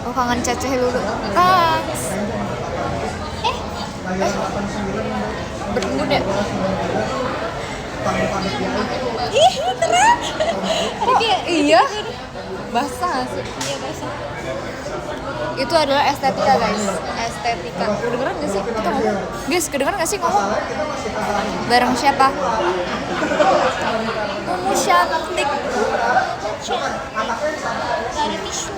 Oh, kangen Ceceh Lulu. Ah. Berembun ya? Ih, keren. Oh, iya. Basah gak sih? Iya, basah. Itu adalah estetika guys. Estetika. Kedengeran gak sih? Kita ngomong. Guys, kedengeran gak sih ngomong? Bareng siapa? Mumu cantik. Gak ada tisu.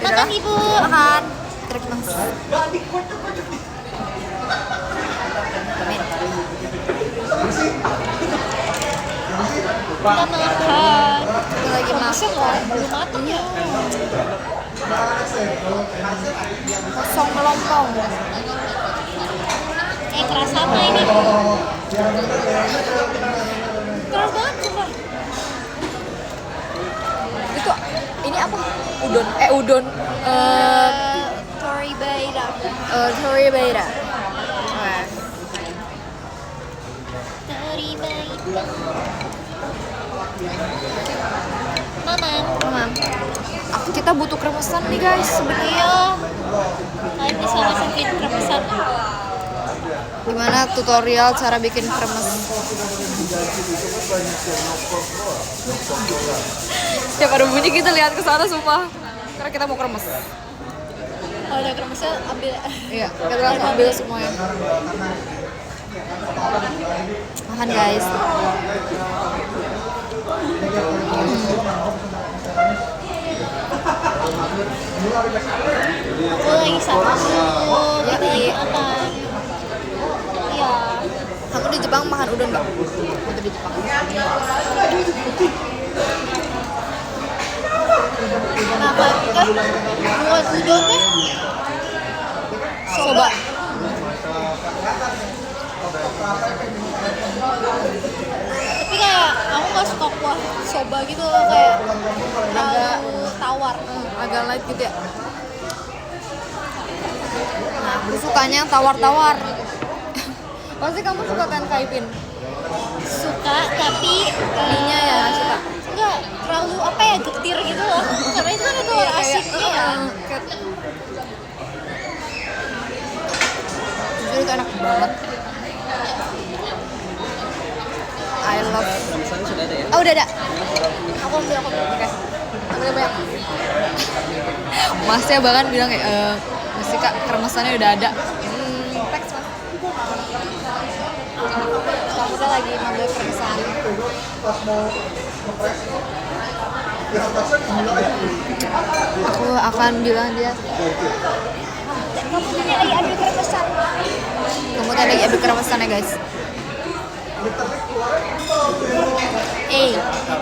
Makan ibu. Makan. Terus mas. Kita makan. Kita lagi Masa makan. nggak belum matang ya? Kosong melompong. Keras apa ini? Keras banget sumpah. Itu ini apa? Udon. Udon. Tori Beira. Tori Beira. Tori Beira. Mamam. Kita butuh kremesan nih guys sebenarnya. Kalian bisa masakin kremesan. Gimana tutorial cara bikin kremes? Setiap ada bunyi kita lihat ke sana sumpah. Karena kita mau kremes. Kalau ada kremesnya ambil. Iya, kita langsung ambil semuanya. Makan guys. Aku lagi sama dulu. Ya, Kita lagi iya. makan. Iya. Kamu di Jepang makan udon nggak? Waktu di Jepang. Makan. Buat udon deh. Soba. Tapi kayak aku nggak suka kuah soba gitu loh, kayak terlalu tawar. Agak light gitu ya. Nah, aku sukanya yang tawar-tawar. Pasti kamu suka kan kaipin? Suka tapi Ininya ya nggak suka. nggak terlalu apa ya, getir gitu loh, karena itu kan ada asinnya ya. Jujur itu enak banget. I love. Kremesannya sudah ada ya? Oh udah ada. Aku ambil. Oke. Ambil banyak. Masnya bahkan bilang kayak, Mas Kak kremesannya udah ada. Thanks mas. Kamu udah lagi ngambil kremesan. Aku akan bilang dia. Kamu punya lagi ambil kremesan. Kamu tadi lagi ambil kremesan ya guys.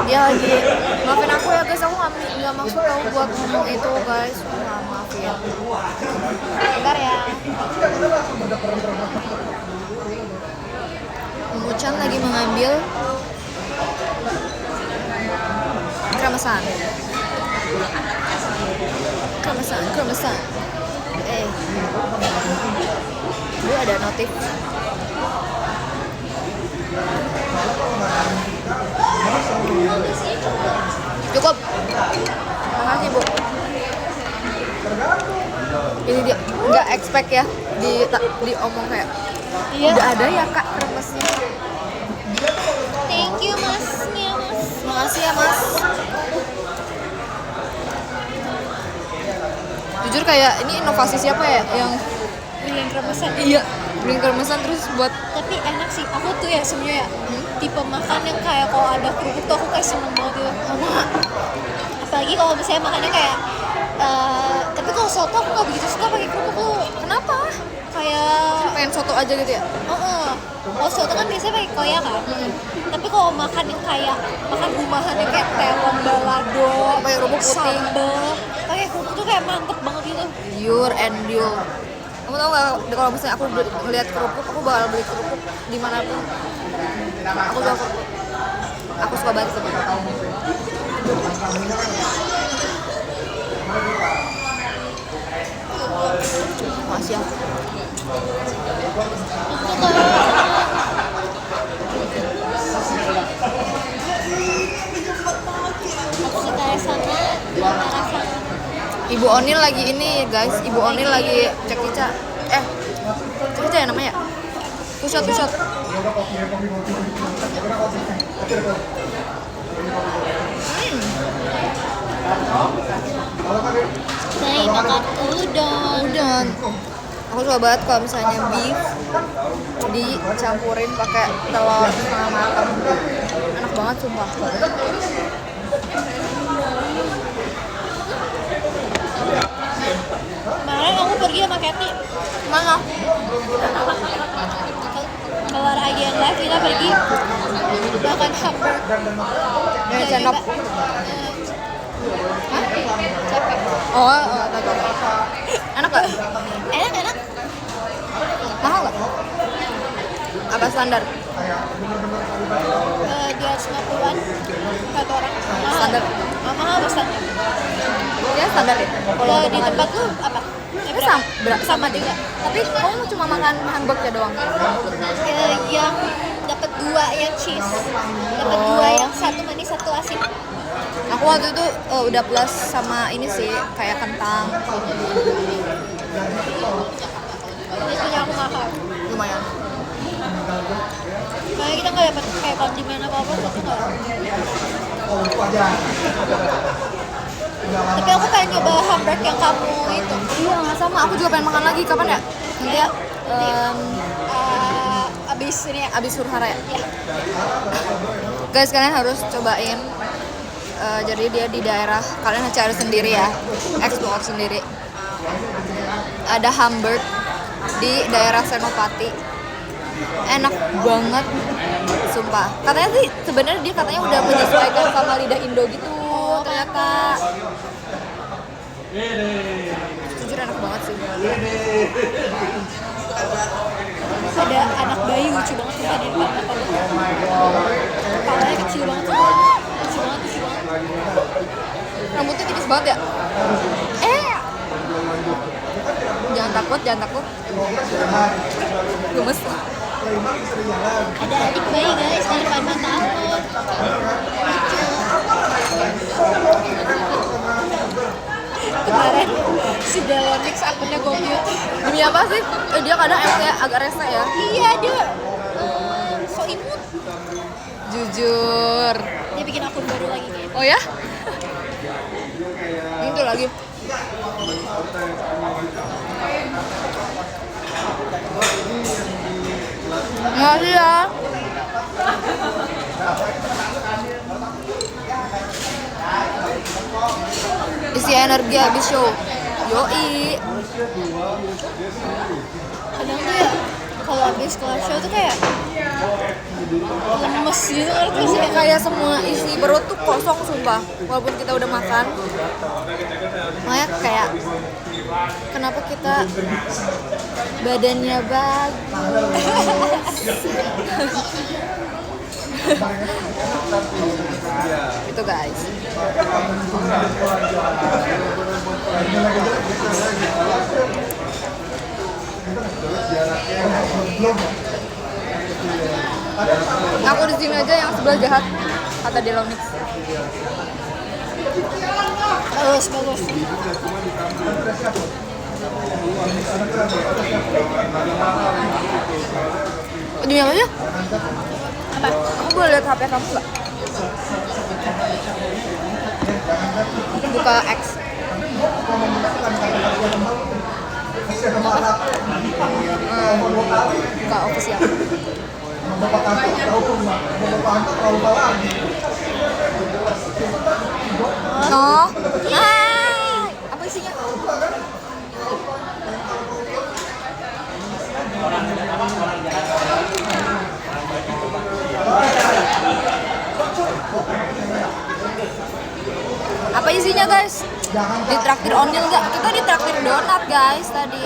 Dia lagi maafin aku ya guys, aku nggak maksud tahu buat ngomong itu guys. Maaf ya. Bentar ya. Muchan lagi mengambil kremesan. Dia ada notif. Cukup. Makasih bu. Ini dia nggak expect ya diomong kayak Iya. udah ada ya kak kremesnya. Thank you masnya mas. Makasih ya mas. Jujur kayak ini inovasi siapa ya yang Bikin kremesan. iya bikin kremesan terus buat Tapi enak sih. Aku tuh ya sebenarnya tipe makan yang kayak kalau ada kerupuk tuh aku kayak seneng banget gitu. Apalagi kalau misalnya makannya kayak tapi kalau soto aku nggak begitu suka pakai kerupuk tuh. kenapa Kayak pengen soto aja gitu ya. kalau soto kan biasanya pakai koya kan. Tapi kalau makan yang kayak makan rumahan yang kayak terong balado, Pakai kerupuk putih. sambal, pakai kerupuk tuh kayak mantep banget gitu. Pure and dual. Kamu tau gak kalau misalnya aku ngeliat kerupuk, aku bakal beli kerupuk dimanapun. Aku suka kerupuk. Aku suka banget kerupuk. Makasih ya. Ibu Onil lagi ini guys, Ibu Onil lagi cekica. Cekica ya namanya? Pusat. Saya makan udon. Aku suka banget kalau misalnya beef dicampurin pakai telur setengah matang. Enak banget sumpah. Kemarin aku pergi sama Kathy. Mana? Keluar IGN Live kita pergi makan hamburger. Yang sendok. Hah? Capek. Oh, tahu. Enak gak? Enak. Mahal gak? Apa standar? Di atas 50-an satu orang. Mahal. Standar. Mahal apa standar? Ya standar ya. Kalau di tempat lu apa? Itu sama juga. Tapi kamu cuma makan hamburger doang. Yang dapat 2 yang cheese, dapat 2 yang satu manis satu asin. Aku waktu itu udah plus sama ini sih kayak kentang. Ini punya aku mahal. Lumayan. Makanya kita nggak dapat kayak kondimen apa-apa tapi nggak. Tapi aku pengen nyoba hamburger yang kamu itu. Iya sama. Aku juga pengen makan lagi. Kapan ya? Nanti ya. Abis ini ya. Abis Huru Hara ya. Ya. Guys kalian harus cobain. Jadi dia di daerah kalian cari sendiri ya. Explore sendiri. Ada hamburger di daerah Senopati. Enak banget, sumpah. Katanya sih sebenarnya dia katanya udah menyesuaikan sama lidah Indo gitu. Ternyata jujur enak banget sih. Ada anak bayi lucu banget sumpah di depan mata lu. Kepalanya kecil banget. Lucu banget. Rambutnya tipis banget ya. Jangan takut. Gemes. Ada adik bayi guys di depan mata aku. Lucu. Kemarin si Delonix akunnya gue mute. Demi apa sih? Dia kadang emang kayak agak rese ya. Iya dia so imut. Jujur. Dia bikin akun baru lagi kayaknya. Oh ya? Itu lagi. Makasih ya. Isi energi habis show. Yoi. Kadang tuh ya kalau habis kelas show tuh kayak lemes gitu ngerti sih. Kayak semua isi perut tuh kosong sumpah. Walaupun kita udah makan. Makanya kayak kenapa kita badannya bagus. Itu guys. Aku di sini aja yang sebelah jahat kata Delonix. Bagus. Demi apa ya? Apa? Aku boleh lihat HP kamu nggak? Buka X. Buka official. Oh, hai. Apa isinya? Apa isinya guys? Ditraktir Onil nggak? Kita ditraktir donat guys tadi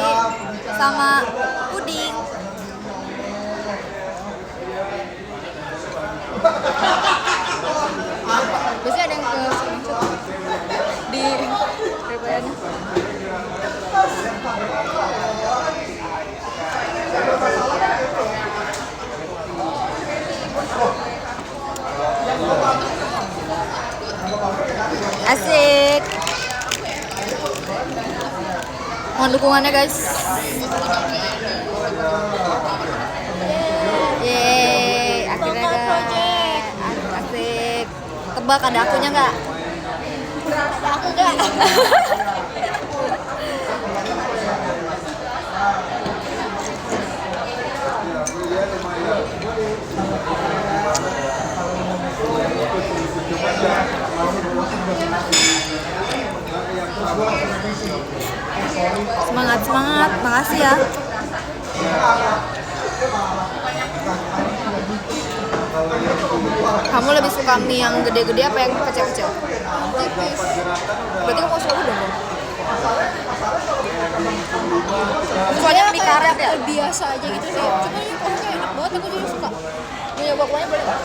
sama puding. Biasanya ada yang ke screenshot di replay-nya. Asik. Mohon dukungannya guys. Yeay, akhirnya Bangka guys. Project. Asik. Tebak ada akunya nggak? Aku enggak. Semangat, semangat. Makasih ya. Kamu lebih suka mie yang gede-gede apa yang kecil-kecil? Tipis. Berarti kamu suka udon dong? Soalnya mie karet ya? Biasa aja gitu sih. Cuma ini kuahnya enak banget, aku juga suka. Mau nyoba kuahnya boleh nggak?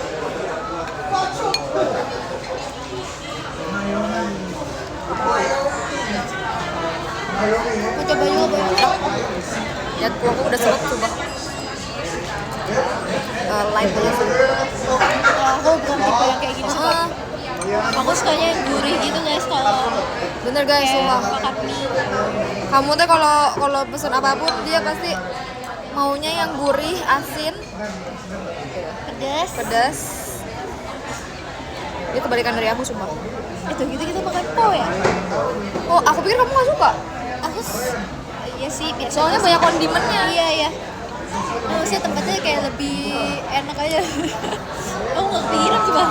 Mau coba juga boleh. Ya kuahku udah seret coba. Light dulu sih. Aku bukan tipe yang kayak gini suka. Aku sukanya yang gurih gitu guys kalau Bener guys, kayak sumpah. makan mie. Kamu tuh kalau pesen apapun dia pasti maunya yang gurih, asin, Pedas. pedas. Dia kebalikan dari aku sumpah. Itu gitu makan po ya. Oh, aku pikir kamu gak suka. Iya sih biasa. Soalnya banyak kondimennya. Iya. Nah, maksudnya tempatnya kayak lebih enak aja. Aku nggak kepikiran coba.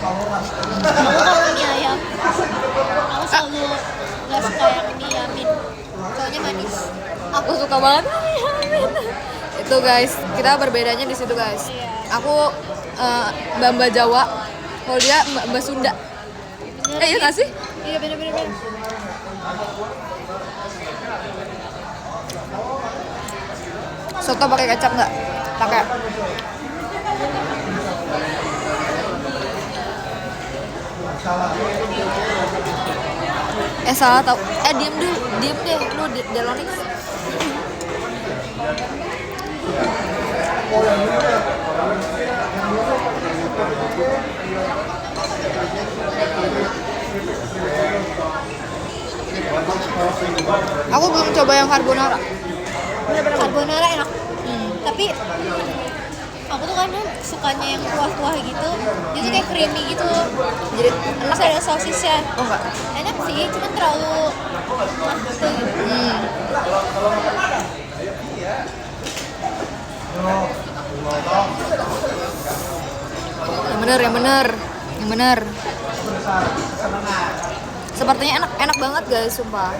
Aku kalau mie ayam, aku selalu nggak suka yang mie yamin. Soalnya manis. Aku suka banget. Itu guys, kita berbedanya di situ guys. Iya. Aku Mbak Jawa, kalau dia Mbak Sunda. Iya nggak sih? Iya bener. Soto pakai kecap nggak? Pakai. Salah tau. Diem deh, lu Delonix. Aku belum coba yang carbonara. Carbonara enak. Tapi aku tuh kadang sukanya yang kuah-kuah gitu. Jadi kayak creamy gitu. Jadi Terus ada sosisnya. oh enggak. Enak sih, cuma terlalu mahal gitu. Yang bener. Sepertinya enak banget guys, sumpah.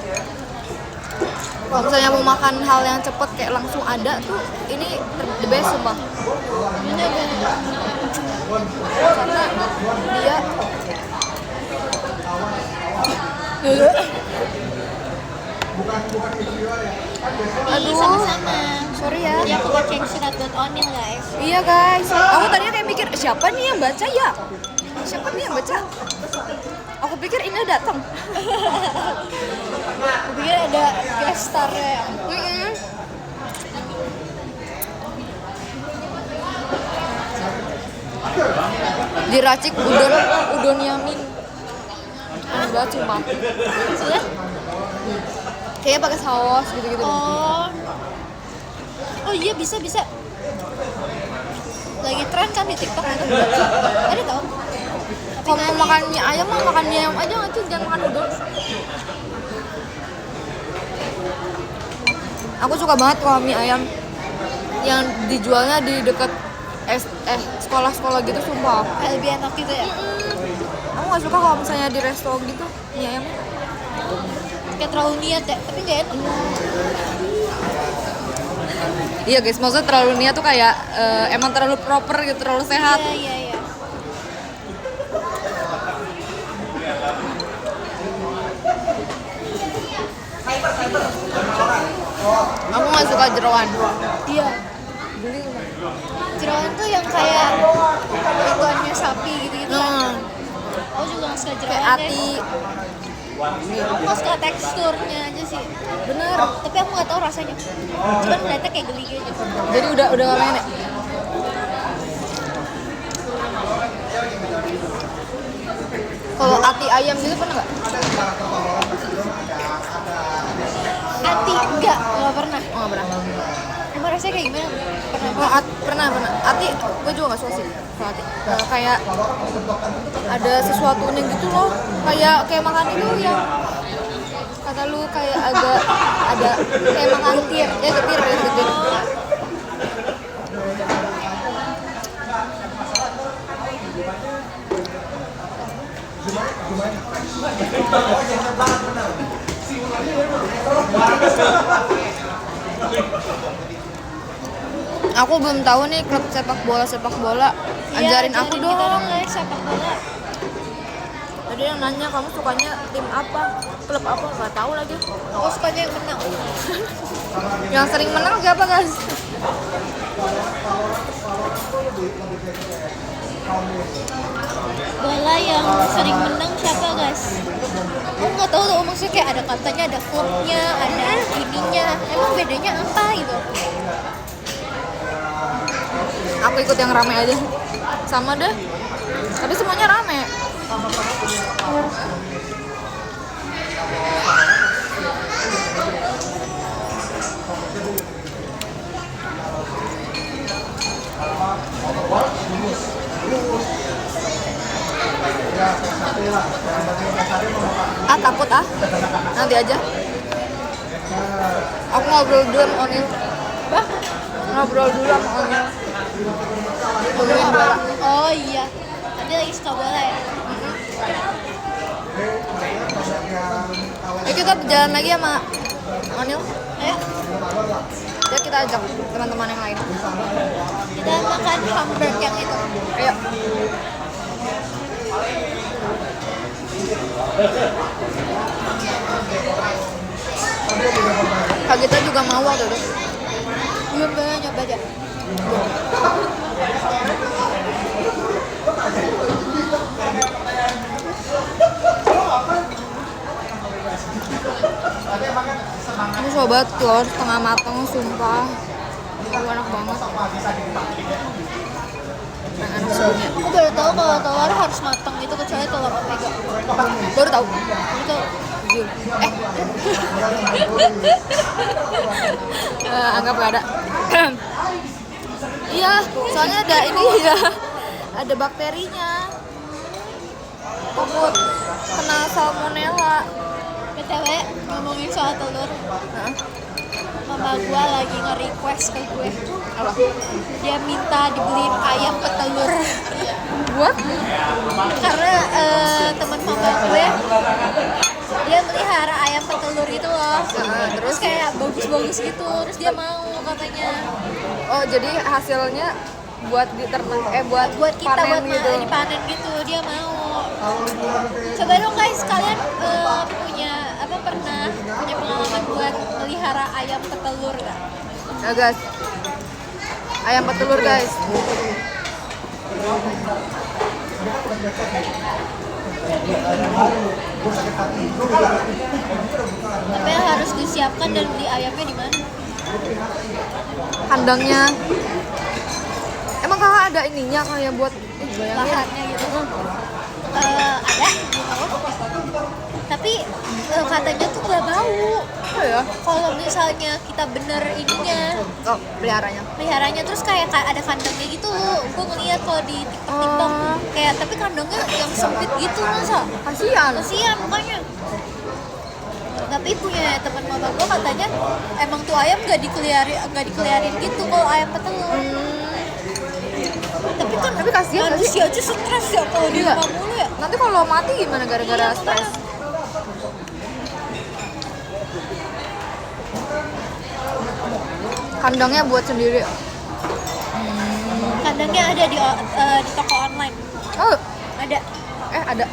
Kalau misalnya mau makan hal yang cepet kayak langsung ada tuh, ini the best sumpah. Bener. Karena dia Ih, sama-sama. sorry ya. Jadi aku pakai yang sunat buat onil guys. Iya guys, aku tadinya kayak mikir siapa nih yang baca ya? Siapa nih yang baca? Aku pikir ini datang. Aku pikir ada guest star-nya. Diracik udon yamin. Enak banget sumpah. Sudah? Kayaknya pakai saus gitu-gitu. Oh iya bisa. Lagi tren kan di TikTok itu. Ada tau? Kalau mau makan mie ayam mah makan mie ayam aja nggak sih, jangan makan udon. Aku suka banget kalau mie ayam yang dijualnya di dekat sekolah-sekolah gitu sumpah. Kayak lebih enak gitu ya. Aku nggak suka kalau misalnya di resto gitu mie ayam. Kayak terlalu niat ya, tapi nggak enak. Iya guys, maksudnya terlalu niat tuh kayak emang terlalu proper gitu, terlalu sehat. Iya. Aku nggak suka jeroan. Iya. Jeroan tuh yang kayak ituannya sapi gitu-gitu kan. Aku juga nggak suka jeroan Kayak deh. ati. Aku nggak suka teksturnya aja sih. Bener. Tapi aku nggak tahu rasanya. Cuman ngeliatnya kayak geli gitu. Jadi udah gak main ya? Kalau ati ayam gitu pernah nggak? Ati nggak pernah. Oh, nggak pernah. Emang rasanya kayak gimana? Pernah? Oh, pernah. Ati, gue juga nggak suka sih sama ati. Kayak ada sesuatunya gitu loh. Kayak makan itu yang kata lu kayak agak ada kayak makan getir, ya getir. Aku belum tahu nih klub sepak bola. Ajarin aku dong. Kita dong guys sepak bola. Tadi yang nanya kamu sukanya tim apa, klub apa, nggak tahu lagi. Aku sukanya yang menang. Yang sering menang siapa guys? Bola yang sering menang siapa guys? Aku nggak tahu tuh, maksudnya kayak ada katanya ada klubnya, ada ininya. Emang bedanya apa gitu? Aku ikut yang rame aja. Sama deh. Tapi semuanya rame. Takut nanti aja. Aku ngobrol dulu sama Onil. Ngobrol dulu sama Onil. Ngomongin bola. Oh iya, tadi lagi suka bola ya? Kita jalan lagi sama Onil. Ayo, Ya kita ajak teman-teman yang lain. kita makan hamburger yang itu. Ayo. Kak kita juga mau waktu itu. Belum pernah nyoba aja. Aku coba telur setengah matang, sumpah. Enak banget. Aku baru tahu kalau telur harus matang gitu, kecuali telur omega. Baru tahu. Itu Jujur. Anggap gak ada. Iya, soalnya ada ini ya. Ada bakterinya. Takut kena salmonella. BTW ngomongin soal telur, mama gua lagi nge-request ke gue. Apa? Dia minta dibeliin ayam petelur. Buat? Karena teman mama gue dia melihara ayam petelur itu loh. Terus kayak bagus-bagus gitu, terus dia mau katanya. Oh, jadi hasilnya buat diternak Buat kita panen buat gitu. dipanen gitu, dia mau. Coba dong guys, kalian pernah punya pengalaman buat melihara ayam petelur nggak? Nah guys, ayam petelur guys. Tapi yang harus disiapkan dan beli ayamnya di mana? Kandangnya. Emang kakak ada ininya kayak buat Lahannya gitu. Ada, tapi katanya tuh gak bau. Oh ya? Kalau misalnya kita bener ininya, Oh, peliharanya terus kayak ada kandangnya gitu. Gue ngeliat kalau di TikTok, kayak tapi kandangnya yang sempit gitu masa. Kasian makanya. Tapi punya teman mama gue katanya emang tuh ayam gak dikeliarin gitu kalau ayam petelur. Tapi kasihan manusia aja stres ya kalau di rumah mulu ya. Nanti kalau mati gimana gara-gara stres? Kandangnya buat sendiri. Kandangnya ada di toko online. Oh, Ada. ada.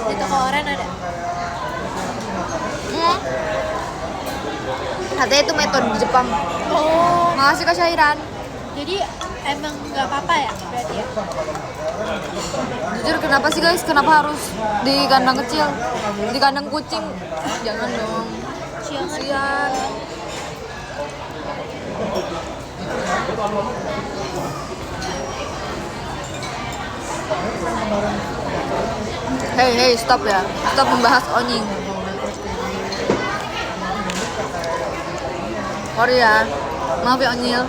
Di toko online ada. Katanya itu metode di Jepang. Oh, Ngasih cairan. jadi emang nggak apa-apa ya berarti ya? Jujur kenapa sih guys? Kenapa harus di kandang kecil? Di kandang kucing? Jangan dong. Kasian. Hey, stop ya. Stop membahas onying. Sorry ya. Maaf ya Onyil.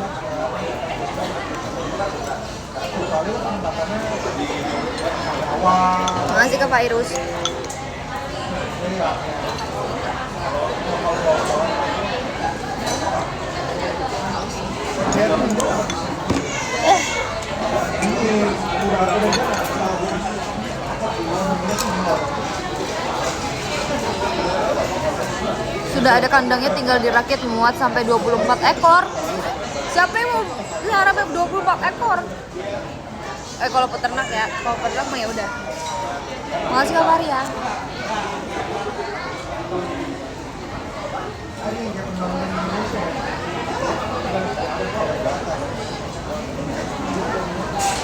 Makasih ke Pak Irus. Sudah ada kandangnya, tinggal dirakit, muat sampai 24 ekor. Siapa yang mau pelihara 24 ekor? Kalau peternak ya, kalau peternak mah ya udah. Makasih kabar ya.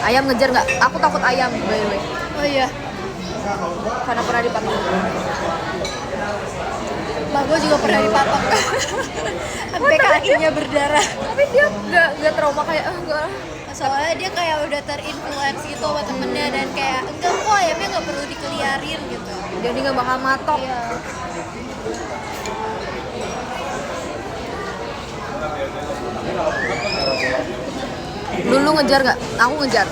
Ayam ngejar nggak? Aku takut ayam, by the way. Oh iya, Karena pernah dipatok. Mbak gue juga pernah dipatok. Sampai kakinya berdarah. Tapi dia nggak trauma kayak enggak. Soalnya dia kayak udah terinfluence gitu sama temennya dan kayak enggak kok ayamnya nggak perlu dikeliarin gitu. Jadi nggak bakal matok. Iya. Dulu ngejar nggak? Aku ngejar.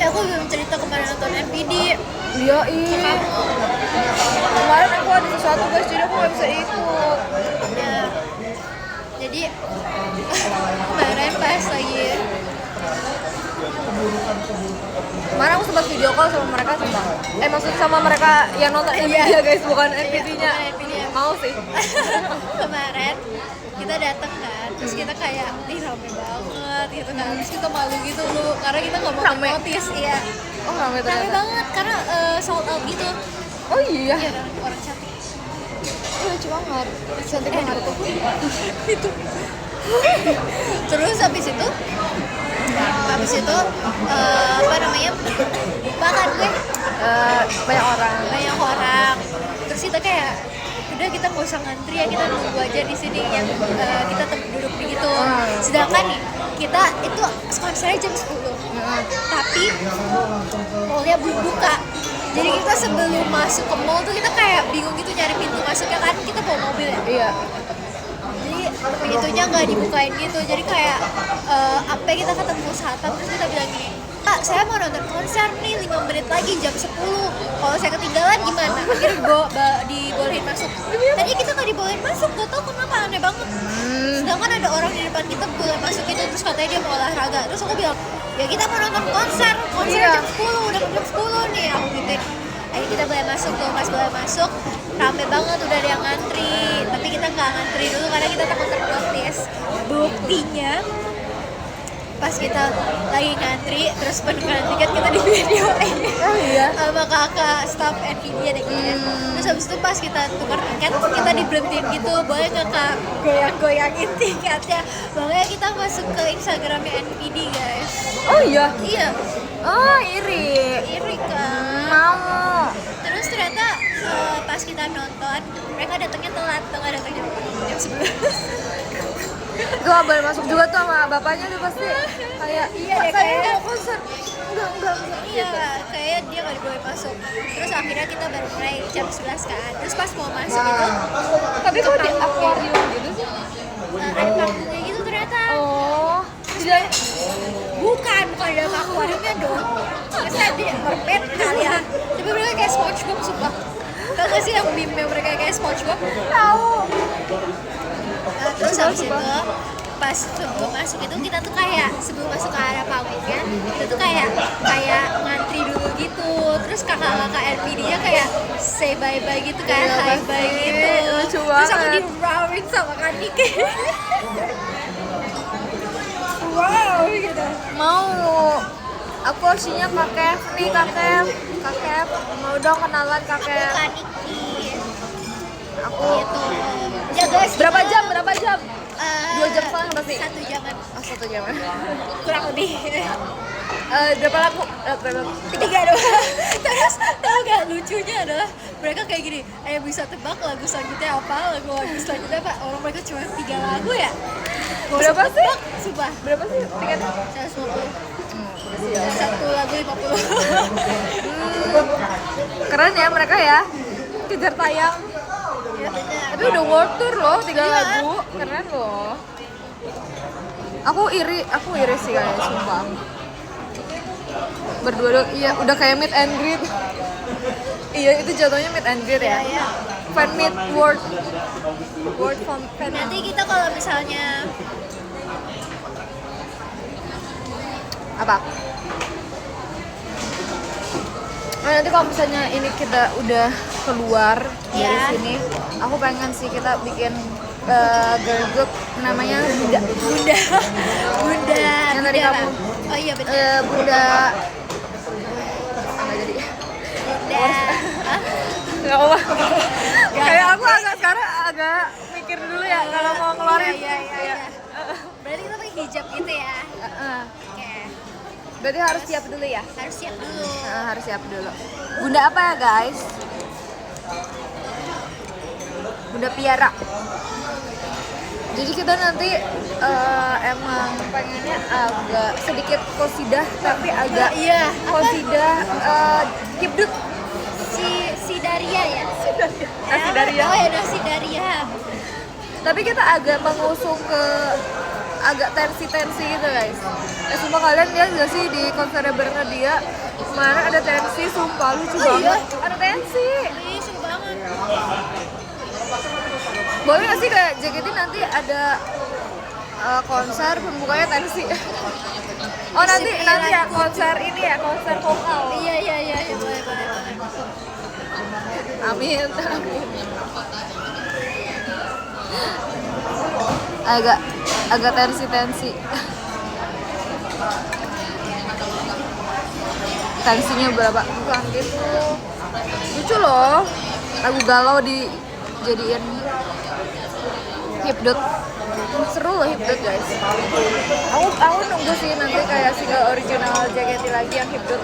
Aku belum cerita kemarin nonton NPD. Iya, kemarin aku ada sesuatu guys, jadi aku nggak bisa ikut. Ya. Jadi kemarin pas lagi Kemarin aku sempat video call sama mereka sumpah. Maksud sama mereka yang nonton NPD ya guys, bukan NPD-nya. Mau sih. Kemarin kita datang kan, terus kita kayak ih rame banget gitu kan, terus kita malu gitu loh karena kita nggak mau Rame? notice. Iya, Oh rame rame ternyata. banget karena sold out gitu. Oh iya. Iya, dan orang cantik Lucu banget. Cantik banget. itu. Terus habis itu apa namanya, makan gue Banyak orang. banyak orang, terus kita kayak udah kita nggak usah ngantri ya, kita nunggu aja di sini yang kita duduk begitu. Sedangkan nih kita itu konsernya jam 10, tapi mallnya belum buka. Jadi kita sebelum masuk ke mall tuh kita kayak bingung gitu nyari pintu masuknya kan, kita bawa mobil ya. Iya. Jadi pintunya nggak dibukain gitu, jadi kayak apa kita ketemu satpam terus kita bilang gini, Kak, saya mau nonton konser nih 5 menit lagi jam 10. Kalau saya ketinggalan gimana? Akhirnya dibolehin masuk. Tadi kita nggak dibolehin masuk, gak tau kenapa, aneh banget. Sedangkan ada orang di depan kita boleh masuk itu, terus katanya dia mau olahraga. Terus aku bilang, ya kita mau nonton konser Iya. jam 10, udah jam 10 nih. Aku gituin. Akhirnya kita boleh masuk tuh, pas boleh masuk rame banget, udah ada yang ngantri. Tapi kita nggak ngantri dulu karena kita takut ternotis. Buktinya pas kita lagi ngantri, terus penukaran tiket kita di videoin Oh iya. sama kakak staff NVIDIA deh kayaknya. Terus habis itu pas kita tukar tiket, kita diberhentiin gitu, boleh nggak Kak goyang-goyangin tiketnya. Makanya kita masuk ke Instagramnya NVIDIA guys. Oh iya. Iya, Oh iri. iri kan. Mau. Terus ternyata pas kita nonton, mereka datangnya telat, datangnya jam 11. Gua boleh masuk juga tuh sama bapaknya tuh pasti kayak Iya "Pak, deh, saya kayak- mau konser. Enggak. Iya, kayaknya dia nggak diboleh masuk. Terus akhirnya kita baru mulai jam 11 kan. Terus pas mau masuk itu, Tapi kok di akuarium gitu sih? ada panggungnya gitu ternyata. Oh. Tidak. Bukan dalam akuariumnya dong. Masa dia mermaid kali ya. Tapi mereka kayak SpongeBob sumpah. Tau gak sih yang meme mereka kayak SpongeBob? Tahu. Terus habis itu pas sebelum masuk itu kita tuh kayak sebelum masuk ke area panggungnya kita tuh kayak ngantri dulu gitu. Terus kakak-kakak NVIDIA kayak say bye-bye gitu kan, Iya, hi pasti. bye gitu. Lucu Terus aku banget. di-rawin sama Kanik. Wow gitu. Mau. Aku aslinya Kak Kev nih, Kak Kev. Mau dong kenalan Kak Aku Kev. Kaniki Aku gitu. Ya guys, berapa kita, jam? 2 jam setengah pasti. 1 jaman Oh, 1 jam. kurang lebih. Berapa lagu? Berapa? 3 doang. Terus tau gak lucunya adalah mereka kayak gini, bisa tebak lagu selanjutnya apa, lagu selanjutnya apa. Orang mereka cuma 3 lagu ya. Gak usah Berapa sih? tebak, sumpah. Berapa sih tiketnya? 150. Satu lagu 50. Keren ya mereka ya, kejar tayang. Ya benar. Tapi udah world tour loh, 3 Iya. lagu, keren loh. Aku iri sih kayak sumpah. Berdua, iya udah kayak meet and greet. Iya itu jatuhnya meet and greet ya. Iya. Fan meet world fan. Nanti kita kalau misalnya Apa? Nah, nanti kalau misalnya ini kita udah keluar dari Iya. sini, aku pengen sih kita bikin girl group namanya Bunda. Bunda Yang tadi Bunda kamu. apa? Oh iya benar. Bunda nggak jadi. Bunda. Hah? Nggak apa. Kayak aku sekarang agak mikir dulu ya kalau mau ngeluarin. Iya. Berarti kita pakai hijab gitu ya. Oke. Berarti harus siap dulu ya. Harus siap dulu. Harus siap dulu. Bunda apa ya guys? Bunda Piara. Jadi kita nanti emang pengennya agak sedikit qosidah tapi agak Iya. qosidah hibdut. Si Daria ya. Nasi Daria. Oh ya nasi Daria. Tapi kita agak mengusung ke agak tensi-tensi gitu guys. Sumpah kalian lihat gak sih di konsernya Bernadia kemarin ada tensi, sumpah lucu banget. Ada tensi. Ih, seru banget. Boleh gak sih kayak JKT nanti ada konser pembukanya tensi? Oh nanti ya konser ini ya, konser vokal. Iya, boleh. Amin. Agak tensi. Tensinya berapa? Bukan gitu. Lucu loh. Lagu galau dijadiin hipdut. Seru loh hipdut guys. Aku nunggu sih nanti kayak single original JKT lagi yang hipdut.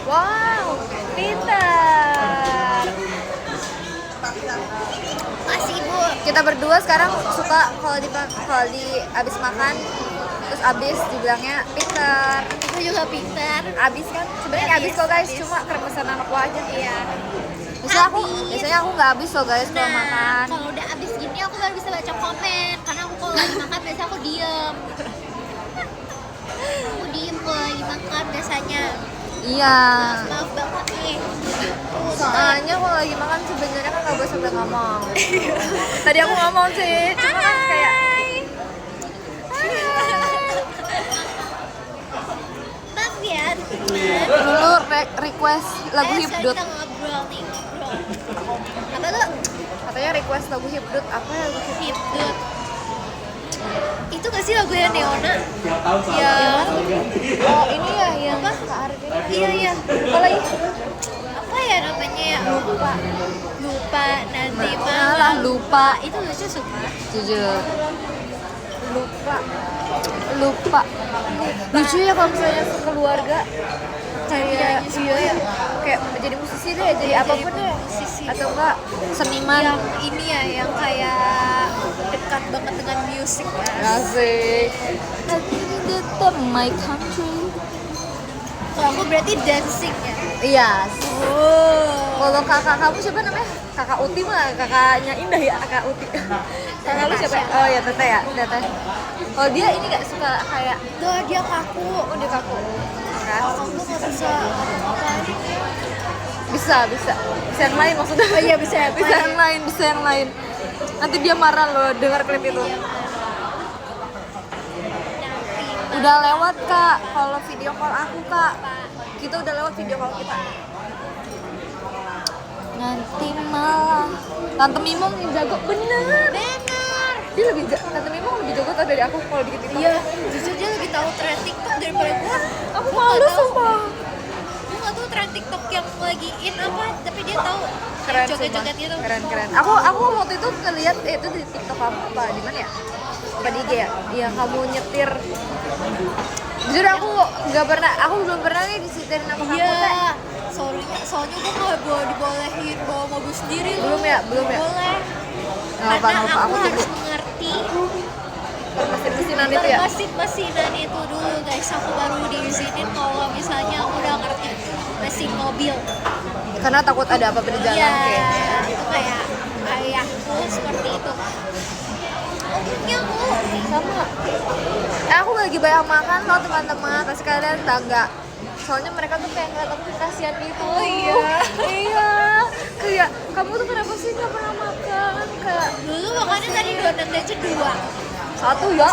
Wow, pintar. Masih Ibu. Kita berdua sekarang suka kalau di abis makan terus abis dibilangnya pintar. Ibu juga pintar. Abis kan sebenarnya abis kok guys, cuma keremesan anakku aja. Iya. Biasanya aku nggak abis loh guys kalau makan. Kalau udah abis gini aku baru bisa baca komen karena aku kalau lagi makan biasanya aku diem. Aku diem kalau lagi makan biasanya. Iya. Maaf banget nih. Soalnya kalau lagi makan sebenarnya kan nggak boleh sampai ngomong. Tadi aku ngomong sih, cuma kan kayak Maaf ya. dulu request lagu Ayo hipdut. kita ngobrol. Apa tuh? Katanya request lagu hipdut apa ya lagu hipdut? Hipdut. Itu gak sih lagu yang Neona? Ya. Oh ini ya yang Apa? Kak Arvin. Iya. Apa lagi? Apa ya namanya ya? Lupa nanti Malah malam. lupa. Itu lucu sumpah. Jujur. Lupa. Lucu ya kalau misalnya keluarga kayak iya ya kayak jadi musisi deh, jadi apapun deh. Musisi. Atau enggak seniman. Yang ini ya yang kayak dekat banget dengan musik ya. Asik. My country. Kalau aku berarti dancing ya. Iya. Oh. Kalau kakak kamu siapa namanya? Kakak Uti mah, kakaknya Indah ya, kakak Uti. Kakak lu siapa? Oh ya, Tete ya, Tete. Oh dia ini nggak suka kayak, Tuh dia kaku. oh dia kaku. Kan? Kamu nggak bisa apa-apain. Bisa yang lain maksudnya. Oh iya bisa yang lain. Bisa yang lain. Nanti dia marah loh dengar klip itu. Udah lewat kak, kalau video call aku kak. Kita udah lewat video call kita. Nanti malah Tante Mimong yang jago bener. Dia Tante Mimong lebih jago tau dari aku kalau dikit itu. Iya, jujur dia lebih tahu tren TikTok daripada gua. Aku malu sumpah. Gua nggak tahu tren TikTok yang lagi in apa, tapi dia tahu Keren joget-joget sumpah. gitu. Keren. Aku waktu itu ngeliat itu di TikTok kamu apa di mana ya? Apa di IG ya? Yang kamu nyetir. Jujur aku belum pernah nih disetirin sama kamu. Iya. Soalnya gua nggak dibolehin bawa mobil sendiri. Belum ya? Boleh. Nggak apa-apa, Karena aku aku harus tunggu. mengerti mesin-mesinan itu ya. Mesin-mesinan itu dulu guys, aku baru diizinin kalau misalnya aku udah ngerti mesin mobil. Karena takut ada apa-apa di jalan Iya, kayaknya. itu kayak ayahku seperti itu. Oh punya aku. Sama. Aku lagi banyak makan loh teman-teman, kasih kalian tangga. Soalnya mereka tuh kayak ngeliat aku kasihan gitu. Oh iya. Iya. Kayak kamu tuh kenapa sih nggak pernah makan? Kayak Dulu makannya tadi donat aja 2. satu ya.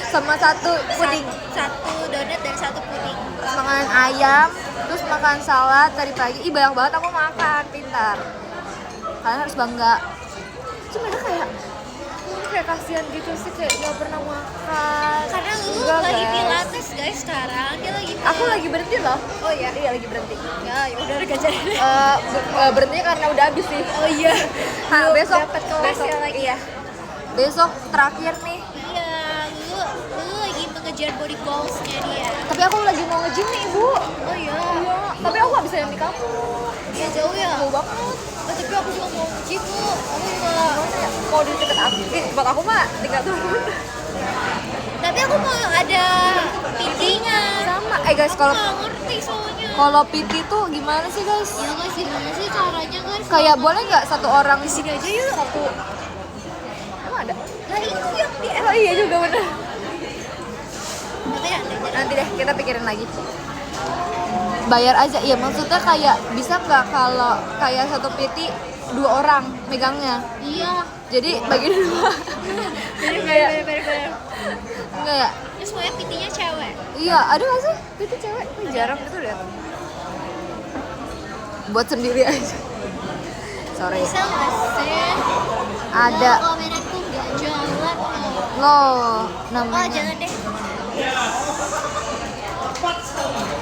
Sama satu puding. Satu donat dan 1 puding. Terus makan ayam, terus makan salad tadi pagi. Ih banyak banget aku makan, pintar. Kalian harus bangga. Cuma mereka kayak kasihan gitu sih, kayak nggak pernah makan. Karena lu Enggak, lagi guys. pilates guys sekarang, dia lagi Aku lagi berhenti loh. Oh iya, Iya lagi berhenti. ya udah gak jadi. Berhenti karena udah habis sih. Oh iya. Nah, besok dapat kelas ya lagi. Iya. Besok terakhir nih. Iya, lu lagi mengejar body goals-nya dia. Tapi aku lagi mau nge-gym nih, Ibu. Oh iya. Iya. Tapi aku gak bisa yang di kamu. Iya jauh ya. Jauh banget. Oh, tapi aku juga mau nge-gym bu. Aku juga. Mau di deket aku. Buat aku mah tinggal turun. Tapi aku mau ada PT-nya. Sama. Guys, Aku kalau nggak ngerti soalnya. PT tuh gimana sih, guys? Ya guys, gimana sih caranya guys? Kayak boleh nggak satu orang Di sini aja yuk. satu? Emang ada? Nah itu yang di Oh iya juga bener. nanti. Nanti deh kita pikirin lagi. Bayar aja, iya maksudnya kayak bisa nggak kalau kayak satu PT 2 orang megangnya, Iya. jadi bagi 2. Jadi kayak Bener. enggak ya? Terus semuanya PT-nya cewek. Iya, ada nggak sih PT cewek? Jarang gitu lihat. Buat sendiri aja. Sorry. Bisa nggak sih? Ada Kalau kameranya nggak jalan. loh Oh namanya. jangan deh.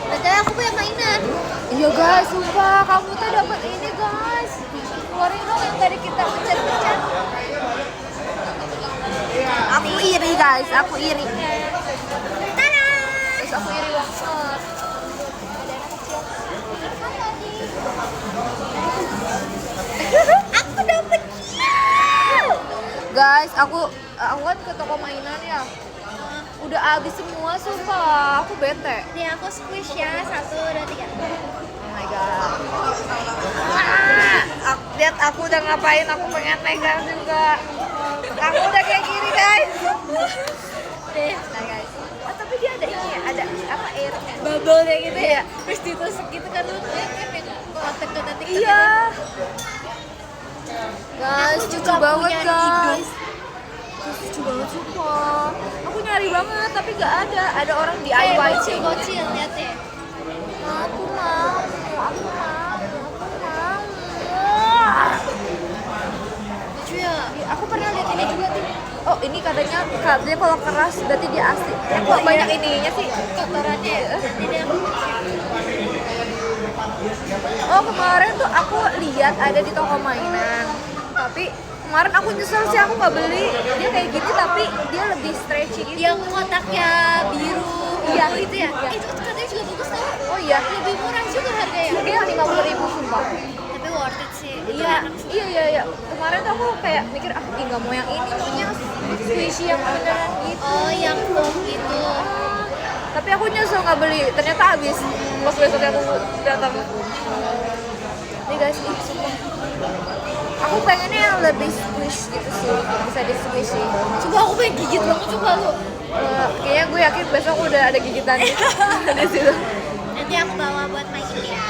Betul aku punya mainan. Iya guys, sumpah kamu tuh dapat ini guys. Keluarin dong yang tadi kita pencet-pencet. Aku iri guys, aku iri. Tada! Guys, aku iri banget. Aku dapet Guys, aku kan ke toko mainan ya. Udah habis semua sumpah, aku bete. nih aku squish ya 1, 2, 3. Oh my god. Lihat aku udah ngapain, aku pengen megang juga. Aku udah kayak gini guys. Nah guys. Oh, tapi dia ada ini ya, ada apa airnya? Bubble-nya gitu ya. Terus ditusuk gitu kan lu kan yang kotak-kotak Iya. Guys, Aku lucu juga banget punya guys. Lucu banget sumpah. Aku nyari banget tapi gak ada. Ada orang DIY sih. bocil lihat deh. Aku mau. Lucu ya. Aku pernah lihat ini juga tuh. Oh ini katanya kalau keras berarti dia asli. Kok banyak ininya sih? Kotorannya ya. Nanti dia Oh kemarin tuh aku lihat ada di toko mainan. Tapi kemarin aku nyesel sih aku nggak beli. Dia kayak gini tapi dia lebih stretchy gitu. yang kotaknya biru. Iya. Itu ya. Iya. Itu katanya juga bagus tau. Oh iya. Lebih murah juga harganya. Dia 50.000 sumpah. Tapi worth it sih. Itu Iya, enak sih. iya. Kemarin tuh aku kayak mikir nggak mau yang ini, maunya squishy yang beneran gitu. Oh yang foam gitu. Tapi aku nyesel nggak beli, ternyata habis. Pas besoknya aku datang. Nih guys, ih sumpah. Aku pengennya yang lebih squish gitu sih, bisa di squishy. Coba aku pengen gigit banget coba lu. Kayaknya gue yakin besok udah ada gigitan di situ. Nanti aku bawa buat main ya.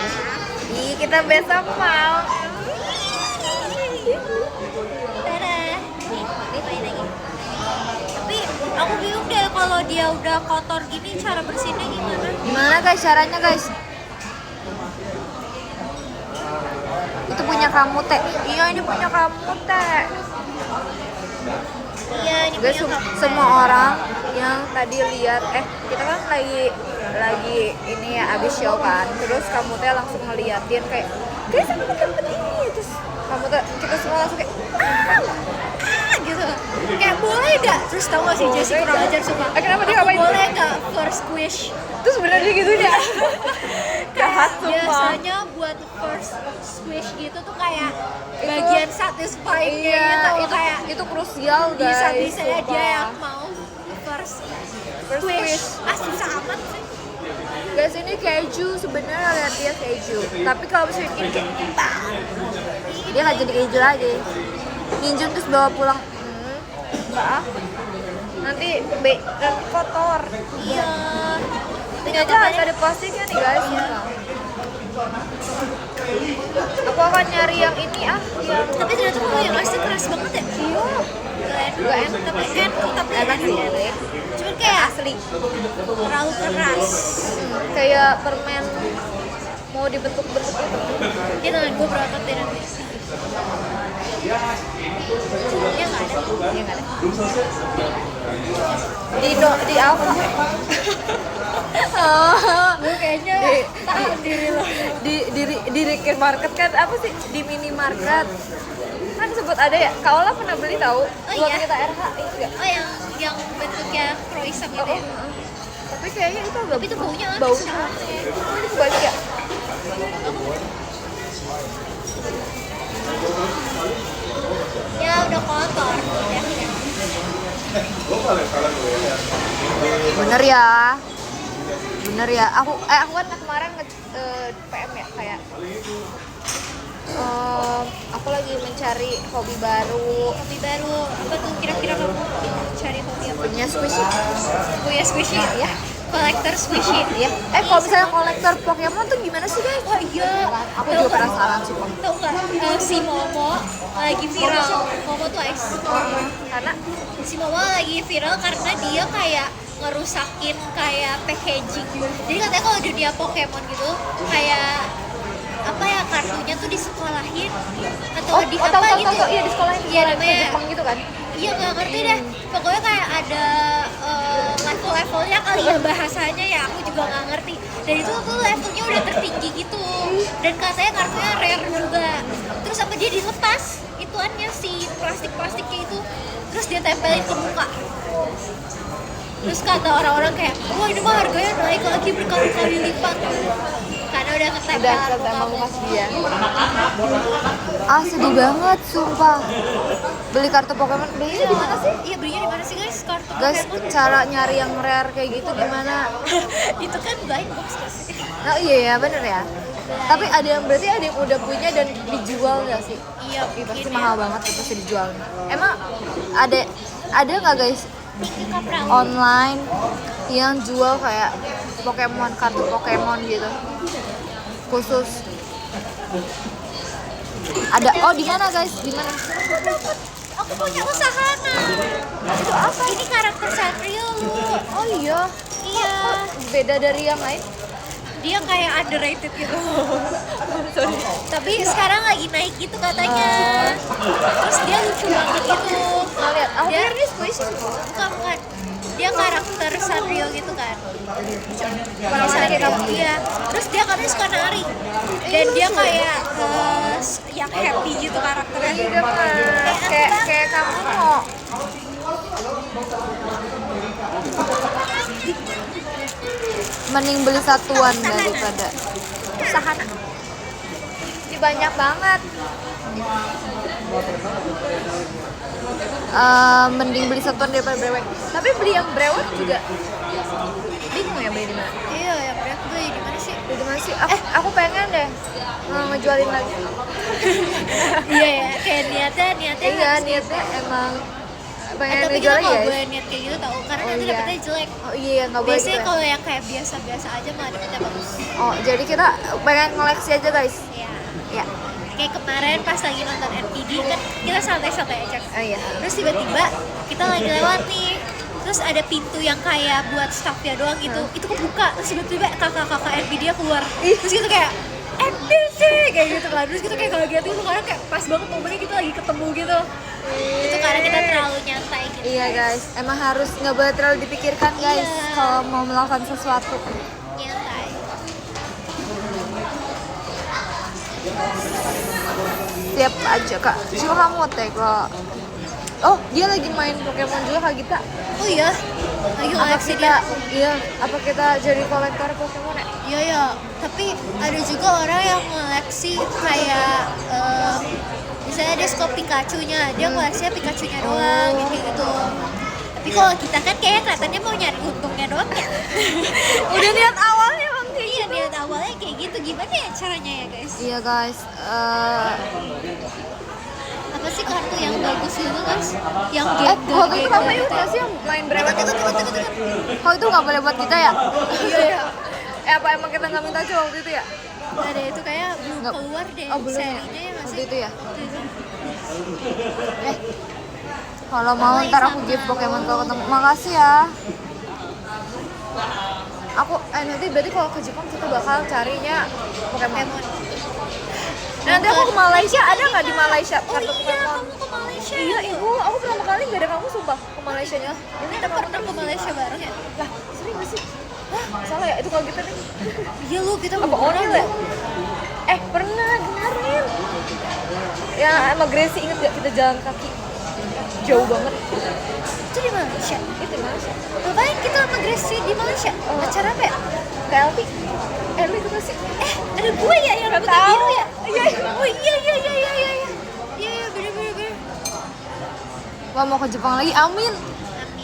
Ih, kita besok mau. Dadah. Nih main lagi. Tapi aku bingung deh kalau dia udah kotor gini cara bersihnya gimana? Gimana guys caranya guys? Itu punya kamu teh. Iya ini punya kamu teh. Iya, ini Guys, punya kamu. semua orang yang tadi lihat kita kan lagi ini ya abis show kan. Terus kamu teh langsung ngeliatin kayak guys aku dapat ini. Terus kamu teh kita semua langsung kayak gitu. Kayak boleh gak? Terus Jessie, tau gak sih Jessie kurang ajar suka. Kenapa dia Aku ngapain? boleh nggak first squish? Terus sebenarnya gitu ya. Jahat sumpah. Biasanya buat first squish gitu tuh kayak bagian satisfying Iya, gitu, kayak itu krusial guys. bisa dia sumpah. yang mau first squish. susah amat sih. Guys, ini keju sebenarnya lihat dia keju. Tapi kalau misalnya ini dia nggak jadi keju lagi. Minjem terus bawa pulang. Enggak. Nanti kotor. Iya. Ini aja harus ada plastiknya nih guys. Aku akan nyari yang ini yang Tapi ternyata kalau yang asli keras banget ya. Gak enak. Tapi Enak sih. cuman kayak Asli. terlalu keras. Kayak permen mau dibentuk-bentuk itu. Ya tangan gue berotot deh nanti. Ya nggak ada. Iya nggak ada. Di apa? Gue kayaknya tahan diri lo. Di Ricky Market kan apa sih? Di minimarket kan sebut ada ya. Kak Ola pernah beli tahu? Buat iya? kita RH itu enggak? Oh yang bentuknya croissant gitu ya. Tapi kayaknya itu agak Tapi itu baunya aneh bau. sebenarnya. Ini kebalik ya? Ya udah kotor. Ya. Bener ya. Bener ya. Aku kan kemarin PM ya kayak aku lagi mencari hobi baru. Hobi baru apa tuh kira-kira kamu cari hobi apa? Punya squishy. Punya squishy ya. Kolektor squishy Ya. Kalau misalnya kolektor Pokemon tuh gimana sih guys? Oh iya. Aku juga penasaran sumpah. Tahu nggak si Momo lagi viral. Momo Twice. Karena Si Momo lagi viral karena dia kayak ngerusakin kayak packaging. Jadi katanya kalau dunia Pokemon gitu kayak apa ya kartunya tuh disekolahin atau di apa tahu, gitu. tahu. Iya di sekolah Iya namanya. Jepang gitu kan. Iya nggak ngerti deh. Pokoknya kayak ada level-levelnya kali ya bahasanya ya aku juga nggak ngerti. Dan itu tuh levelnya udah tertinggi gitu. Dan katanya kartunya rare juga. Terus apa dia dilepas ituannya si plastiknya itu. Terus dia tempelin ke muka. Terus kata orang-orang kayak, wah ini mah harganya naik lagi berkali-kali lipat. Karena udah ketempel muka dia. Sedih banget sumpah. Beli kartu Pokemon belinya di mana sih? Iya belinya di mana sih guys kartu Guys, Pokemon? cara nyari yang rare kayak gitu gimana? Itu kan blind box guys. Oh iya ya, bener ya. Tapi ada yang berarti ada yang udah punya dan dijual nggak sih? Iya Ih, pasti mungkin mahal banget tuh pasti dijual. Emang ada nggak guys Tinggi Kaprau. online yang jual kayak Pokemon, kartu Pokemon gitu khusus? Ada. Di mana guys? Di mana? Aku punya usaha Itu apa? Ini karakter Sanrio lu. Oh iya. Iya. Beda dari yang lain? Dia kayak underrated gitu. Tapi sekarang lagi naik gitu katanya. Terus dia lucu banget gitu. Mau lihat? Dia Ini squishy. bukan. Dia karakter Sanrio gitu kan. Kalau Sanrio dia. Terus dia katanya suka nari. Dan dia kayak yang happy gitu karakternya. Iya kan. Kayak kamu kok. Mending beli satuan daripada usaha. Ini banyak banget. Mending beli satuan daripada brewek. Tapi beli yang brewek juga bingung ya beli di mana. Iya, ya berat gue di mana sih? Beli di mana sih? Aku pengen deh ngejualin lagi. Iya ya, kayak niatnya Iya, harus niatnya emang pengen tapi ngejual kita lagi nggak ya. boleh niat kayak gitu tau, karena Oh, nanti iya. dapetnya jelek. Oh iya, nggak boleh Biasanya gitu ya. kalau yang kayak biasa-biasa aja malah dapetnya bagus. Oh, jadi kita pengen koleksi aja guys. Iya. Ya. Kayak kemarin pas lagi nonton NPD kan kita santai-santai aja. Oh iya. Terus tiba-tiba kita lagi lewat nih. Terus ada pintu yang kayak buat staffnya doang gitu. Itu kebuka. Terus tiba-tiba kakak-kakak NPD keluar. Terus gitu kayak NPD kayak gitu kan. Terus kita kayak kaget gitu karena kayak pas banget momennya kita lagi ketemu gitu. Itu karena kita terlalu nyantai gitu. Iya guys, emang harus nggak boleh terlalu dipikirkan guys Iya. kalau mau melakukan sesuatu. Nyantai. Siap aja kak. Cuma kamu teh kok. Oh, dia lagi main Pokemon juga Kak Gita. Oh iya, lagi Apa koleksi kita, dia. iya, apa kita jadi kolektor Pokemon ya? Iya ya, tapi ada juga orang yang koleksi kayak misalnya dia suka Pikachu-nya, dia koleksinya Pikachu-nya doang gitu. Tapi kalau kita kan kayak kelihatannya mau nyari untungnya doang ya. Udah niat awalnya bang kayak Iya, niat awalnya kayak gitu. Gimana ya caranya ya guys? Iya guys, Apa sih kartu yang bagus itu guys? Yang waktu itu kamu ingat gak sih yang main brewet itu? Kok itu nggak boleh buat kita ya? Iya ya. Apa emang kita nggak minta aja waktu itu ya? Ada itu kayak belum Nggak. keluar deh Oh, belum ya? serinya ya masih. Waktu itu ya? Kalau mau ntar aku give Pokemon kalau ketemu. Makasih ya. Aku nanti berarti kalau ke Jepang kita bakal carinya Pokemon. Nanti aku ke Malaysia, ada nggak di Malaysia Oh kartu iya, Pokemon? kamu ke Malaysia. Iya ibu, aku pertama kali nggak ada kamu sumpah ke Malaysia nya. Ini Kita pernah ke Malaysia bareng ya? lah, sering gak sih? Hah, salah ya? Itu kalau gitu nih. Iya lu, kita Apa Onil ya? Pernah kemarin. Ya sama Gracie inget gak kita jalan kaki? Jauh banget. Itu di Malaysia. Itu di Malaysia. Ngapain kita sama Gracie di Malaysia? Acara apa ya? KLP. Lu ikut gak sih? Ada gue ya yang Nggak rambutnya tahu. biru ya? Iya. Oh iya. Iya, bener. Wah mau ke Jepang lagi, amin.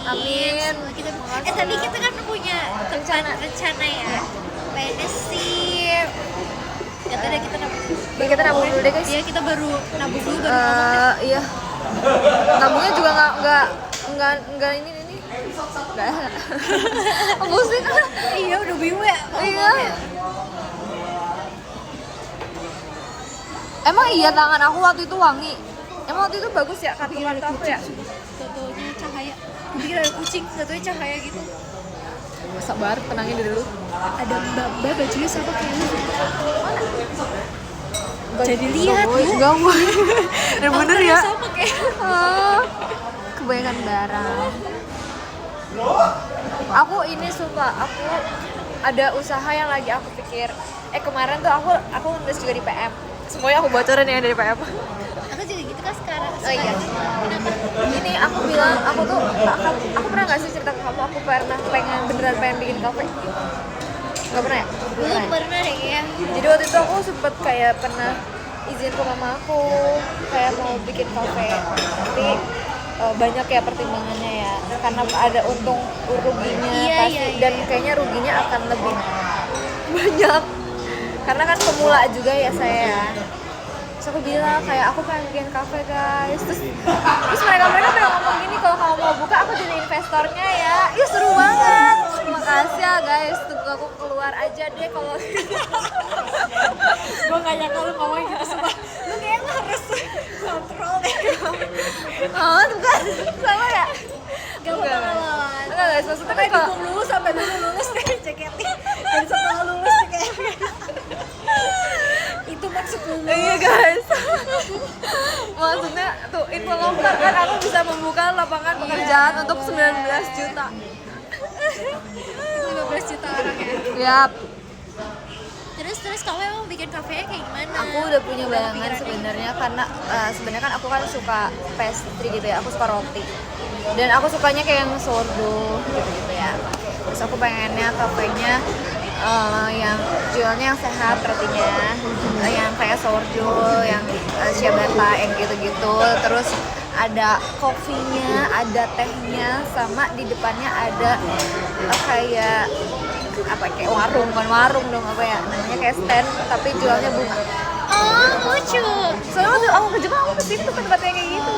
Amin. Semoga kita, tapi kita kan punya rencana ya. Pengennya sih. Kata deh kita nabung. Ya, kita nabung dulu deh guys. Iya, kita baru nabung dulu baru ngomong deh. Iya. Nabungnya juga nggak ini. Nggak. Pusing. Iya, udah bingung ya. Iya. Emang iya tangan aku waktu itu wangi. Emang waktu itu bagus ya kartu aku ya? Fotonya cahaya. Pikir ada kucing, satunya cahaya gitu. Sabar, tenangin dulu. Ada mbak bajunya sama kayak lu. Jadi lihat bu. Enggak mau. Bener ya. Sama kayak. Kebanyakan darah. Aku ini sumpah, aku ada usaha yang lagi aku pikir. Kemarin tuh aku nulis juga di PM. Semuanya aku bocorin ya dari PM. Aku juga gitu kan sekarang. Oh iya. Kenapa? Ini aku bilang, aku pernah nggak sih cerita ke kamu aku beneran pengen bikin kafe? Nggak pernah ya? Belum pernah deh ya. Jadi waktu itu aku sempet kayak pernah izin ke mama aku kayak mau bikin kafe, tapi banyak ya pertimbangannya ya, karena ada untung ruginya pasti, dan kayaknya ruginya akan lebih banyak karena kan pemula juga ya saya. Terus aku bilang kayak aku pengen bikin kafe guys, terus mereka pengen ngomong gini, kalau kamu mau buka aku jadi investornya ya. Ih seru banget, makasih ya guys, tunggu aku keluar aja deh kalau Gue gak nyangka lu ngomong gitu sumpah. Lu kayaknya lu harus kontrol deh. tuh kan sama ya. Gak pengalaman. Enggak guys, maksudnya kan Sampai kalau dukung lulus sampai dulu lulus deh ceketnya. Dan setelah lulus kayak itu maksud lulus. iya guys. Maksudnya tuh info lokal kan aku bisa membuka lapangan pekerjaan untuk 19 juta. 15 juta orang ya. Yap. Terus kamu emang bikin kafenya kayak gimana? Aku udah punya bayangan sebenarnya karena sebenarnya kan aku kan suka pastry gitu ya, aku suka roti. Dan aku sukanya kayak yang sourdough gitu-gitu ya. Terus aku pengennya kafenya yang jualnya yang sehat rotinya, yang kayak sourdough, yang ciabatta, yang gitu-gitu. Terus ada kopinya, ada tehnya, sama di depannya ada kayak apa kayak warung, bukan warung dong, apa ya namanya, kayak stand tapi jualnya bunga. Oh, lucu. Soalnya waktu aku ke Jepang aku kesini tuh tempatnya kayak gitu,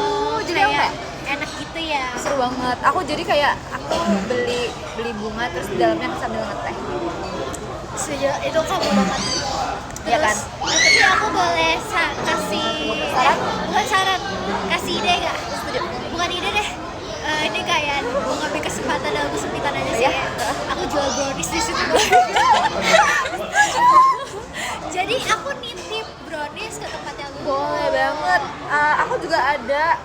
jadi aku kayak enak gitu ya. seru banget. Aku jadi kayak aku beli bunga terus di dalamnya sambil ngeteh. Sejauh itu kamu banget. Iya kan? Tapi aku boleh kasih Saran? Bukan saran, kasih ide gak? Bukan ide deh. Ini kayak mau ngambil kesempatan dalam kesempitan aja sih. Iya? Aku jual brownies di situ. Jadi aku nitip brownies ke tempatnya lu. Boleh banget. Aku juga ada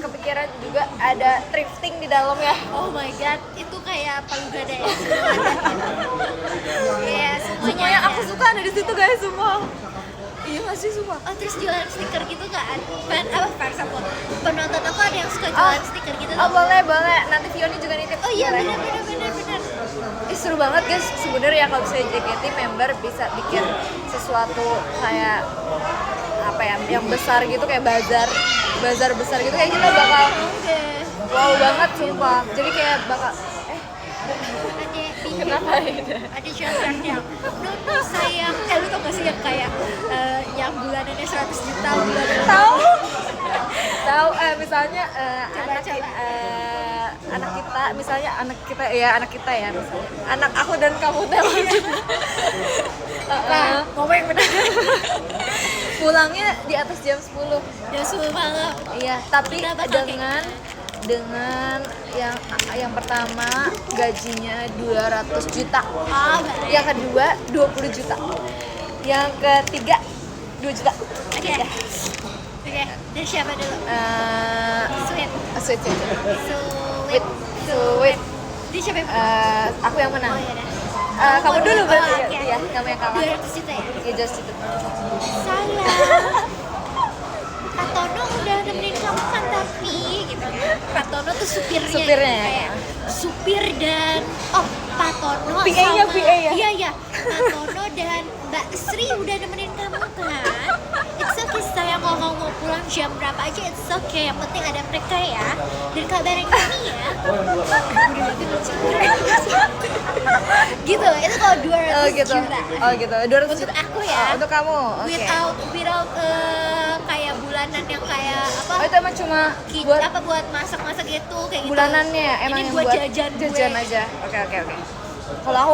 kepikiran juga ada thrifting di dalam ya. Oh my god, itu kayak palu gada ya. Iya, Semuanya aku suka ada di situ guys semua. Iya nggak sih semua? Oh, terus jualan stiker gitu kan? Fans apa? Penonton aku ada yang suka jualan stiker gitu Oh boleh. Nanti Fioni juga nitip. Oh iya Boleh. benar. Seru banget guys sebenarnya kalau misalnya JKT member bisa bikin sesuatu kayak apa ya yang besar gitu kayak bazar besar gitu kayak kita bakal Oke. wow banget sumpah. Jadi kayak bakal Kenapa ada syaratnya? No sayang. Lu tau gak sih yang kayak yang bulanannya 100 juta bulanan? tahu misalnya Coba. anak kita ya misalnya anak aku dan kamu tuh Nah, ngomong yang benar. pulangnya di atas jam 10. Ya sulit banget. Iya, tapi Kenapa kok dengan yang pertama gajinya 200 juta. Baik. Yang kedua 20 juta. Yang ketiga 2 juta. Oke. Dari siapa dulu? Sweet. Sweet. Di siapa yang Aku yang menang. Oh iya dah. Kamu dulu berarti. Oke. Iya, kamu yang kalah. 200 juta ya? Iya, just itu. Sayang. Kak Tono udah nemenin kamu kan tapi gitu kan. Kak Tono tuh supirnya Supirnya ya? kayak supir dan Pak Tono PA-nya, sama PA ya? Iya Pak Tono dan Mbak Sri udah nemenin kamu kan. It's okay sayang kalau kamu mau pulang jam berapa aja it's okay, yang penting ada mereka ya. Dan kabarin kami ya. Gitu, itu kalau 200 gitu. juta. Oh gitu. 200 Untuk juta. aku ya. Oh, untuk kamu. Oke. Without kayak bulanan yang kayak apa? Oh, itu emang cuma buat masak-masak gitu kayak gitu. bulanannya emang ini yang buat jajan aja. Oke. Kalau aku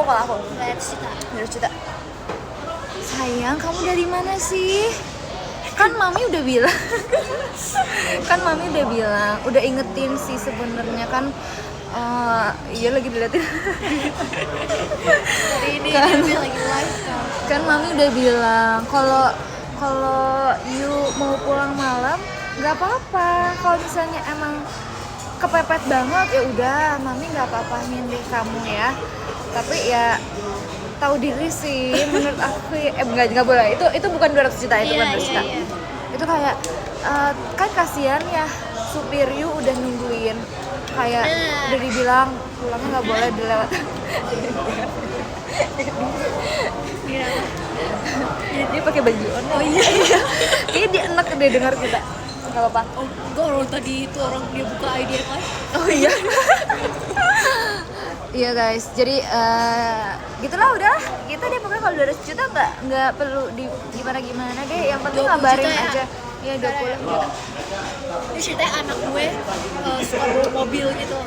200 juta. 200 juta. Sayang, kamu dari mana sih? Kan mami udah bilang. Udah ingetin sih sebenarnya kan. Iya lagi diliatin. Hari ini Kan. dia lagi live Kan mami udah bilang kalau you mau pulang malam nggak apa-apa. Kalau misalnya emang kepepet banget ya udah mami nggak apa-apa milih kamu ya. Tapi ya tahu diri sih menurut aku nggak boleh. Itu bukan 200 juta itu bukan 200 juta. Iya. Itu kayak kan kasihan ya supir you udah nungguin kayak udah dibilang pulangnya nggak boleh dilewat. Dia pakai baju oranye. Oh iya. Kayaknya dia enak deh dengar kita. Enggak apa-apa. Oh, enggak orang tadi itu orang dia buka ID yang lain. Oh iya. Iya guys, jadi gitulah udah. Kita deh pokoknya kalau 200 juta nggak perlu di gimana deh. Yang penting 20 ngabarin juta ya? aja. Iya 20 juta. Ini ceritanya anak gue suka bawa mobil gitu.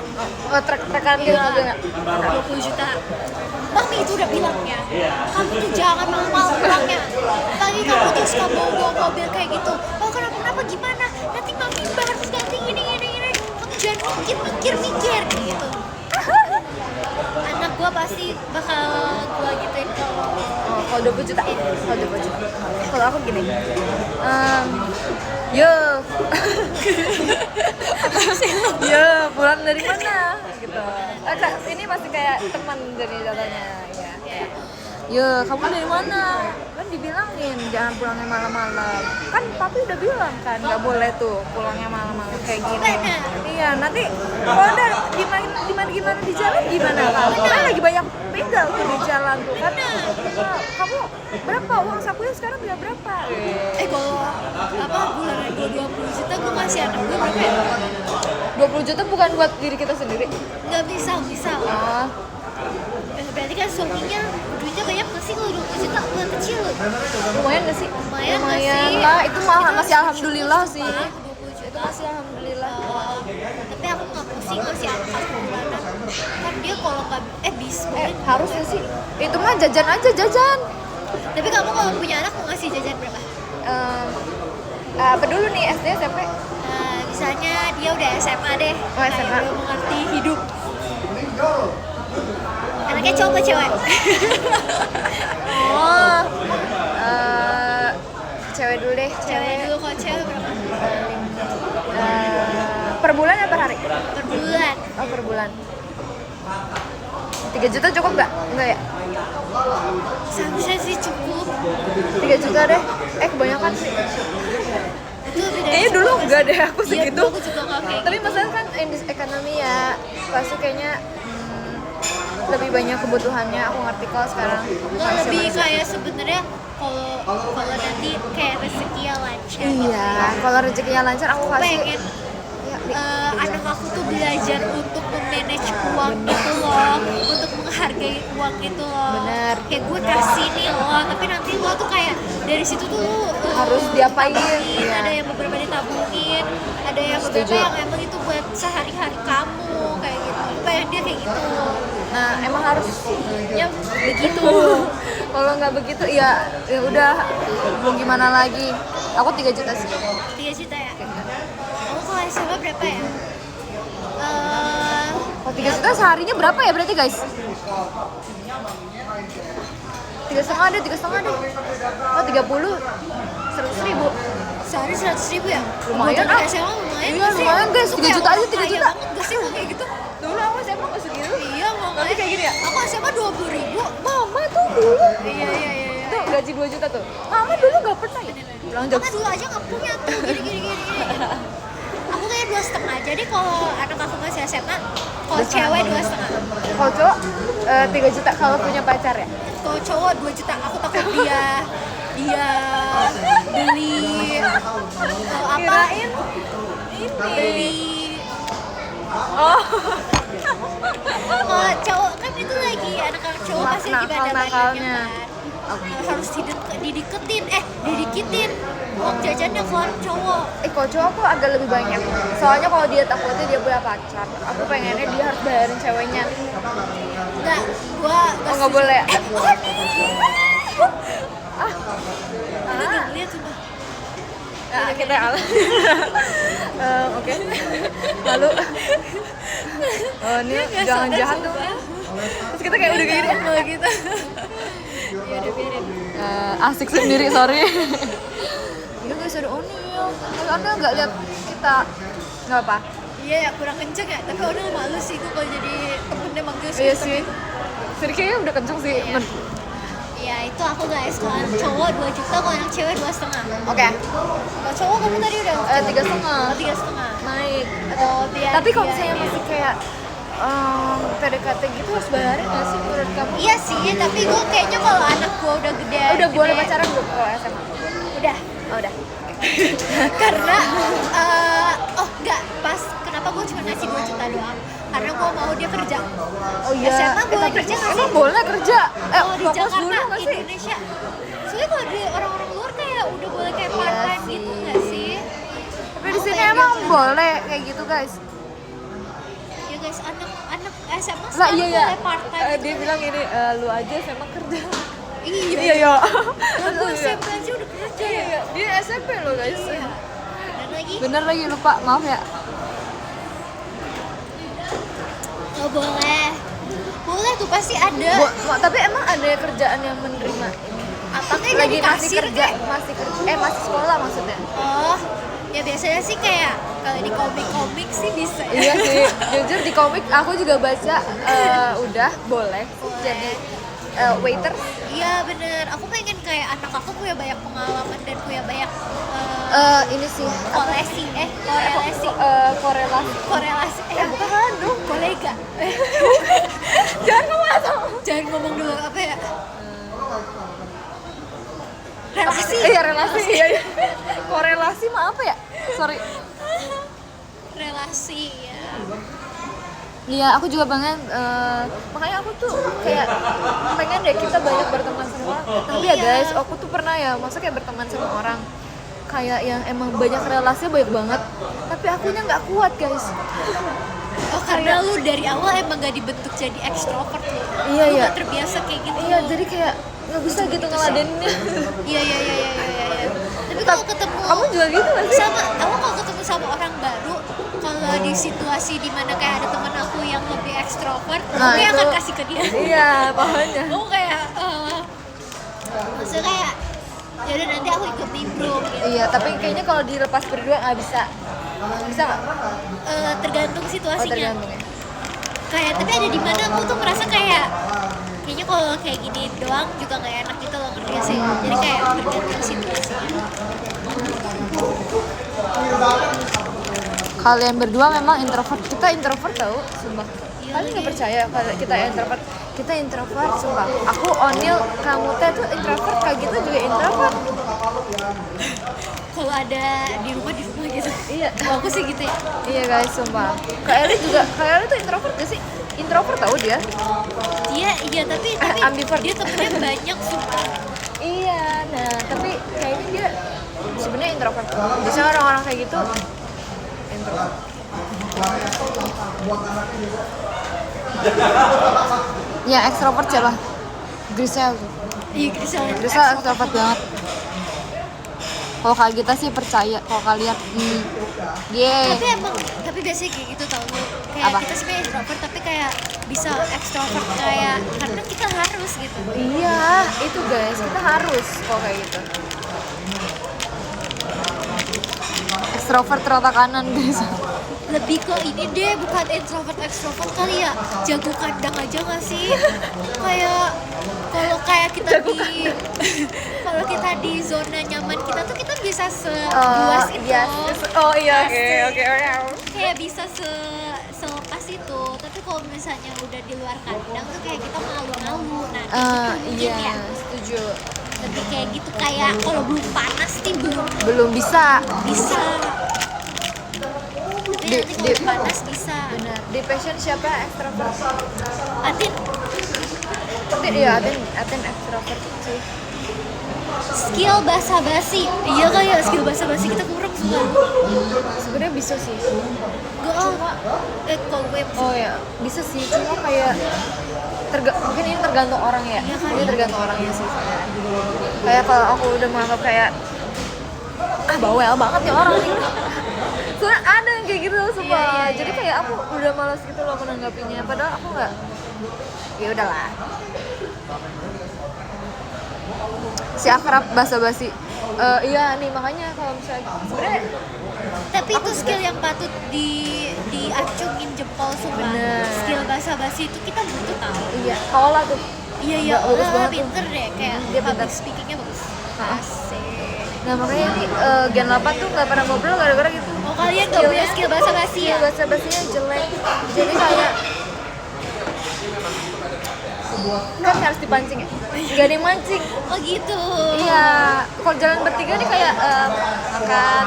Oh trek-trekan gitu Iya, mobilnya. 20 juta. Mami itu udah bilang ya, kamu tuh jangan malam-malam pulangnya. Pagi kamu tuh suka bawa mobil kayak gitu. Oh kenapa gimana? Nanti mami harus ganti ini. Kamu jangan mikir gitu. Anak gue pasti bakal gue gituin Kalau 20 juta. Kalau aku gini. Yo. Yo, pulang dari mana? Gitu. Kak, ini masih kayak teman jadi jatuhnya ya. Yo, kamu dari mana? Kan dibilangin jangan pulangnya malam-malam. Kan papi udah bilang kan nggak boleh tuh pulangnya malam-malam kayak gini. Benar. Iya, nanti kalau udah gimana di jalan gimana kamu? Kan lagi banyak begal tuh di jalan tuh kan. Kamu berapa uang sakunya sekarang udah berapa? Kalau bulanan gue 20 juta gue ngasih anak gue berapa ya? 20 juta bukan buat diri kita sendiri. Nggak bisa. Ah, Berarti kan suaminya duitnya banyak nggak sih kalau 20 juta bukan kecil. lumayan gak sih? Lumayan nggak sih? lah, itu mah Kita masih alhamdulillah sih. 20 Itu juta. masih alhamdulillah. Tapi aku nggak pusing ngasih angkat bulanan. Kan dia kalau nggak bisa. Harusnya sih. Itu mah jajan aja jajan. Tapi kamu kalau punya anak mau ngasih jajan berapa? Apa dulu nih SD SMP? Misalnya dia udah SMA deh. Oh, SMA. Kayak udah mengerti hidup. Anaknya cowok apa cewek? Oh, cewek dulu deh. Cewek dulu, kalau cewek berapa? Per bulan apa per hari? Per bulan. Oh per bulan. 3 juta cukup nggak? Enggak ya? Seharusnya sih cukup. 3 juta deh. Kebanyakan sih. Itu lebih dari Kayaknya dulu cukup enggak sih. deh aku Iya, segitu. dulu aku juga nggak kayak Tapi gitu. maksudnya ekonomi ya pasti kayaknya lebih banyak kebutuhannya. Aku ngerti kok sekarang. Nggak, lebih kayak sebenarnya kalau nanti kayak rezekinya lancar. Iya, kalau rezekinya lancar aku pasti pengen ya, anak aku tuh belajar untuk memanage uang itu loh, untuk menghargai uang itu loh. Bener. Kayak gue kasih nih loh, tapi nanti lo tuh kayak dari situ tuh lo harus diapain. tabungin, Iya. ada yang beberapa ditabungin, ada yang beberapa Setuju. yang emang itu buat sehari-hari kamu kayak gitu. Pengen dia kayak gitu. Nah, emang harusnya begitu. Kalau nggak begitu ya udah mau gimana lagi. Aku 3 juta sih. 3 juta ya. Kamu kalau SMA berapa ya? Kalau 3 juta seharinya berapa ya berarti guys? 3,5 deh, 3,5 deh. Oh 30, 100.000. Sehari 100.000 ya? Lumayan, Buat anak ah. SMA lumayan. Iya, nggak sih? lumayan, guys. Lu 3 kayak juta aja, orang 3 kaya juta. banget nggak sih kalau kayak gitu? Dulu aku SMA nggak segitu. Iya, makanya. Tapi kayak gini ya? Aku SMA 20.000. Mama tuh dulu. Iya. Tuh gaji 2 juta tuh. Mama dulu nggak pernah ya. Pulang jam. Mama dulu aja nggak punya tuh gini. Aku kayak 2,5. Jadi kalau anak aku masih SMA, kalau cewek 2,5. Kalau cowok 3 juta kalau punya pacar ya. Kalau cowok 2 juta. Aku takut dia beli apa? Kirain Beli. Oh, Kalau cowok kan itu lagi anak-anak cowok pasti lagi nakal-nakalnya. harus didikitin uang jajannya ke orang cowok. Kalau cowok aku agak lebih banyak. Soalnya kalau dia takutnya dia punya pacar, aku pengennya dia harus bayarin ceweknya. Enggak, gua Oh nggak boleh. Itu udah lihat sumpah. Nah, kita alam. Oke. Lalu, ini Nggak jangan sadar, jahat tuh. sumpah. Terus kita kayak udah gini. Nggak gitu. Ya udah biarin. Asik sendiri, sorry. Iya guys, ada Onil. Tapi Onil nggak lihat kita. Nggak apa. Iya ya kurang kenceng ya, tapi udah malu sih gua kalau jadi temennya manggil Iya sih. Sini kayaknya udah kenceng sih. Iya. Ya itu aku guys, kalau anak cowok 2 juta, kalau anak cewek 2,5. Oke. Kalau cowok kamu tadi udah 3,5. 3,5. Naik. Oh, biar Tapi kalau dia misalnya ini. masih kayak PDKT gitu harus bayarin nggak sih menurut kamu? Iya sih, tapi gue kayaknya kalau anak gue udah gede. Udah boleh pacaran belum kalau SMA? Udah. Oh udah. Karena enggak pas kenapa gue cuma ngasih 2 juta doang? Karena gue mau dia kerja. Oh iya. SMA boleh tapi kerja nggak sih? emang boleh kerja? Kalau di fokus Jakarta, dulu nggak sih? Indonesia. Soalnya kalau di orang-orang luar kayak udah boleh kayak Iya part time sih. gitu nggak sih? Tapi di Aku sini kayak emang gitu. boleh kayak gitu guys. Ya guys, anak SMA Lah sekarang iya ya. boleh part time. Dia bilang ini lu aja SMA kerja. Iya. Iya ya. Aku SMP aja udah kerja ya. Iya, dia SMP loh guys. Iya. Dan lagi Bener lagi lupa, maaf ya. nggak boleh. Boleh tuh pasti ada. Tapi emang ada kerjaan yang menerima ini? Apa kayak Lagi jadi masih kasir kerja, kayak? masih sekolah maksudnya. Oh, ya biasanya sih kayak kalau di komik-komik sih bisa. Iya sih, jujur di komik aku juga baca udah boleh jadi waiter. Iya bener. Aku pengen kayak anak aku punya banyak pengalaman dan punya banyak Ini sih korelasi. korelasi. Korelasi. Bukan dong. Kolega. Jangan ngomong. Jangan ngomong dulu apa ya? Relasi. Iya relasi. Iya. Korelasi mah apa ya? Sorry. Relasi ya. Iya, aku juga pengen makanya aku tuh kayak pengen deh kita banyak berteman sama orang. Tapi ya Iya. guys, aku tuh pernah ya, masa kayak berteman sama orang kayak yang emang banyak relasinya banyak banget, tapi akunya nggak kuat guys. Oh karena lu dari awal emang gak dibentuk jadi ekstrovert lu. Iya, Lu iya. gak terbiasa kayak gitu. Iya, jadi kayak nggak bisa gitu ngeladeninnya. Iya. Tapi kalau ketemu Kamu juga gitu nggak sih? sama aku kalau ketemu sama orang baru, kalau di situasi dimana kayak ada teman aku yang lebih ekstrovert, Nah, aku yang itu- akan kasih ke dia. Iya, pokoknya. Aku kayak maksudnya kayak jadi nanti aku ikut nimbrung gitu. Iya, tapi kayaknya kalau dilepas berdua nggak bisa. Bisa nggak? Tergantung Oh, situasinya. tergantung ya. Kayak tapi ada di mana aku tuh merasa kayak kayaknya kalau kayak gini doang juga nggak enak gitu loh, ngerti gak sih? Jadi kayak tergantung situasinya. Kalian berdua memang introvert. Kita introvert tau, sumpah. Iya, Kalian nggak iya. percaya kalau kita introvert? Kita introvert, sumpah. Aku Onil, kamu teh tuh introvert, kayak gitu juga introvert. Kalau ada di rumah gitu. Iya. Kalau aku sih gitu ya. Iya guys, sumpah. Kak Eli juga, Kak Eli tuh introvert gak sih? Introvert tau dia. Iya tapi ambivert. dia temennya banyak sumpah. Iya, nah tapi kayaknya dia sebenarnya introvert. Biasanya orang-orang kayak gitu introvert. Ya ekstrovert siapa? Grisel. Iya Grisel. Grisel ekstrovert banget. Kalau Kak Gita sih percaya, kalau kalian Tapi biasanya kayak gitu tau lu. Kayak Apa? kita sebenarnya introvert tapi kayak bisa extrovert kayak karena kita harus gitu. Iya, itu guys, kita harus kalau kayak gitu. Extrovert rata kanan guys. Lebih ke ini deh, bukan introvert extrovert kali ya, jago kandang aja nggak sih? Kayak kalau kayak kita kalau kita di zona nyaman kita tuh kita bisa seluas itu. Oh iya, Asik. oke. Kayak bisa selepas itu. Tapi kalau misalnya udah di luar kandang tuh kayak kita malu-malu. Nah, itu mungkin Iya, ya. setuju. Lebih kayak gitu, kayak kalau belum panas nih Belum bisa. bisa. Tapi nanti kalau panas bisa. Benar. Di passion siapa extrovert? Atin, Atin extrovert sih. skill basa-basi. Iya kali ya, skill basa-basi kita kurang semua. Sebenarnya bisa sih. Kalau gue Oh ya, bisa sih. Cuma kayak mungkin ini tergantung orang ya. Iya kan? Ini tergantung orangnya sih. Kayak kalau aku udah menganggap kayak bawel banget ya orang ini. Soalnya ada yang kayak gitu sumpah. Iya. Jadi kayak aku udah malas gitu loh menanggapinya. Padahal aku nggak. Ya udahlah. Si akrab basa-basi. Iya nih makanya kalau misalnya sebenarnya tapi itu skill yang patut diacungin jempol sumpah. Bener. Skill basa-basi itu kita butuh tahu. iya Paula tuh. Iya, Bagus banget tuh. pinter deh, kayak Dia pinter. public speakingnya bagus. Asik. Nah makanya nih Gen 8 tuh nggak pernah ngobrol gara-gara gitu. Oh kalian gak punya skill basa-basi ya? Basa-basinya jelek. Jadi kayak kan harus dipancing ya? Gak ada yang mancing. Oh gitu. Iya, kalau jalan bertiga nih kayak makan.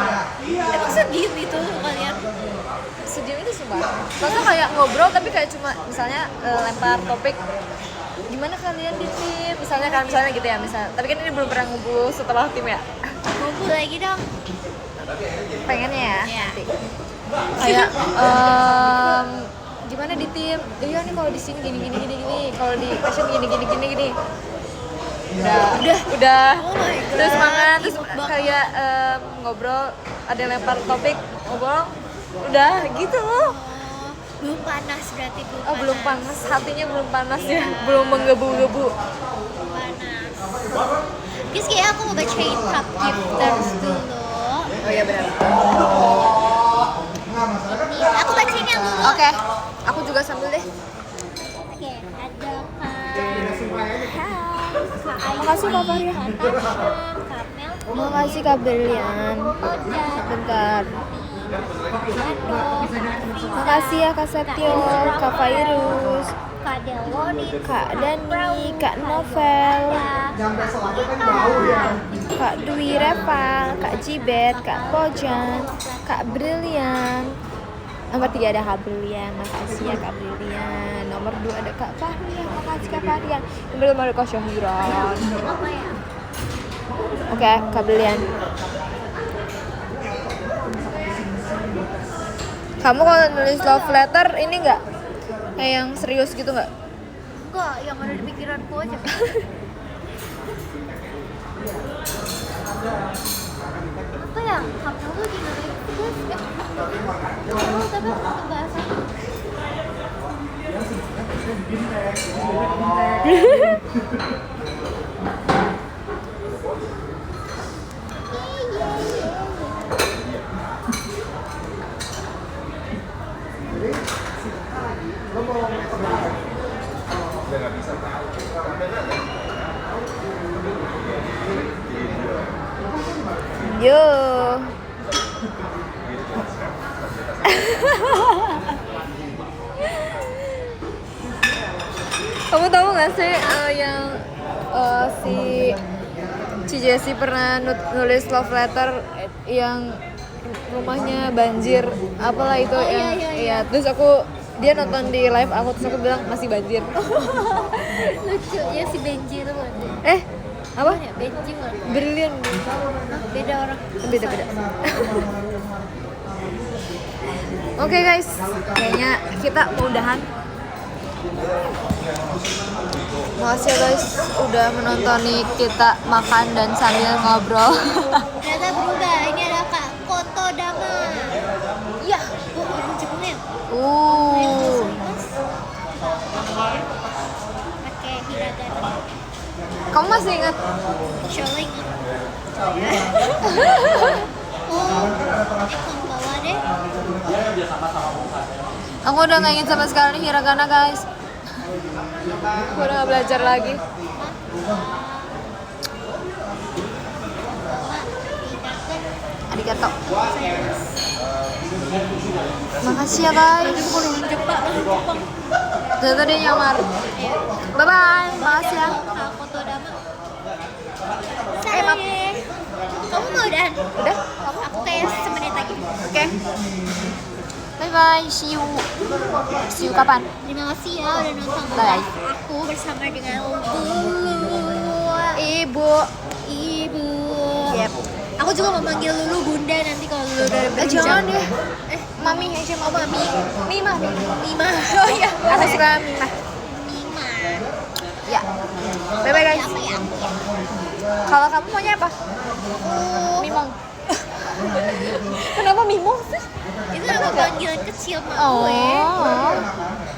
Emang sedih itu kalian? Sejauh itu sumpah. Masa kayak ngobrol tapi kayak cuma misalnya lempar topik. Gimana kalian di tim? Misalnya gitu ya, Tapi kan ini belum pernah ngumpul setelah tim ya. Ngumpul lagi dong. Pengennya ya. Iya. Nanti. Kayak gimana di tim? Iya nih kalau di sini gini. Kalau di passion gini. Udah. Oh my God. Terus semangat, terus Ibuk banget. kayak ngobrol, ada yang lempar topik, ngobrol, udah gitu. Oh, belum panas berarti Belum panas, hatinya belum panas ya, Iya. belum menggebu-gebu. Panas. Guys, kayak aku mau bacain top gifters dulu. Oh iya benar. Ini aku bacain yang dulu. Oke, aku juga sambil deh. Oke, ada Kak Ayu, Makasih, Kak Faria. Kak Tasya, Kak Mel, Makasih Kak Berlian. Oda, Bentar. Dado, Makasih ya Kak Setio, Kak Fairuz, Kak Delwoni, Kak Dani, Kak Novel, Kak Dwi Reval, Kak Jibet, Kak Pojan, Kak Brilian. Nomor 3 ada Kak Brilian, makasih ya Kak Brilian. Nomor 2 ada Kak Fahrian, makasih Kak Fahrian. Nomor 5 ada Kak Syahiran. apa ya? Oke, Kak Brilian. Kamu kalau nulis love letter ini nggak kayak yang serius gitu nggak? Enggak, yang ada di pikiranku aja. Apa ya? Kamu tuh gimana itu guys? Tapi aku mau bahasa. Yo. kan sih yang si Jessie pernah nulis love letter yang rumahnya banjir apalah itu iya. Terus dia nonton di live terus aku bilang masih banjir. Lucu ya si Benji itu berarti. Apa? Ya, Benji berarti. Brilliant. Beda orang. Beda. Oke guys, kayaknya kita mau udahan. Makasih ya guys udah menonton kita makan dan sambil ngobrol. Ternyata berubah. Ini ada Kak Koto Dama. Iya, orang Jepang ya. Pakai hiragana. Kamu masih ingat? Insya Allah ingat. Bawa deh. Aku udah nggak ingin sama sekali hiragana guys. Aku udah nggak belajar lagi. Arigato. Makasih ya guys. Jepang. Ternyata dia nyamar. Bye bye. Makasih ya. Kak Koto Dama. Maaf. Kamu mau udahan? Udah? Aku kayak semenit lagi. Oke. Bye bye. See you. See you kapan? Terima kasih ya udah nonton Bye. aku bersama dengan Ibu. Yep. Aku juga mau manggil Lulu Bunda nanti kalau Lulu udah berhijab. Jangan deh. Mami aja mau Mami. Mima. Oh iya. Aku suka Mima. Mima. Ya. Bye bye guys. Apa ya? Kalau kamu maunya apa? Mimong. Kenapa Mimong sih? Itu nama panggilan kecil mak gue.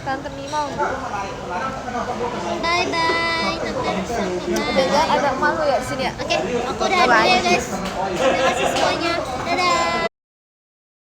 Tante Mimong. Bye bye. Nonton sama Ada emak lu ya di sini ya? Oke, aku udah dulu ya guys. Terima kasih semuanya. Dadah.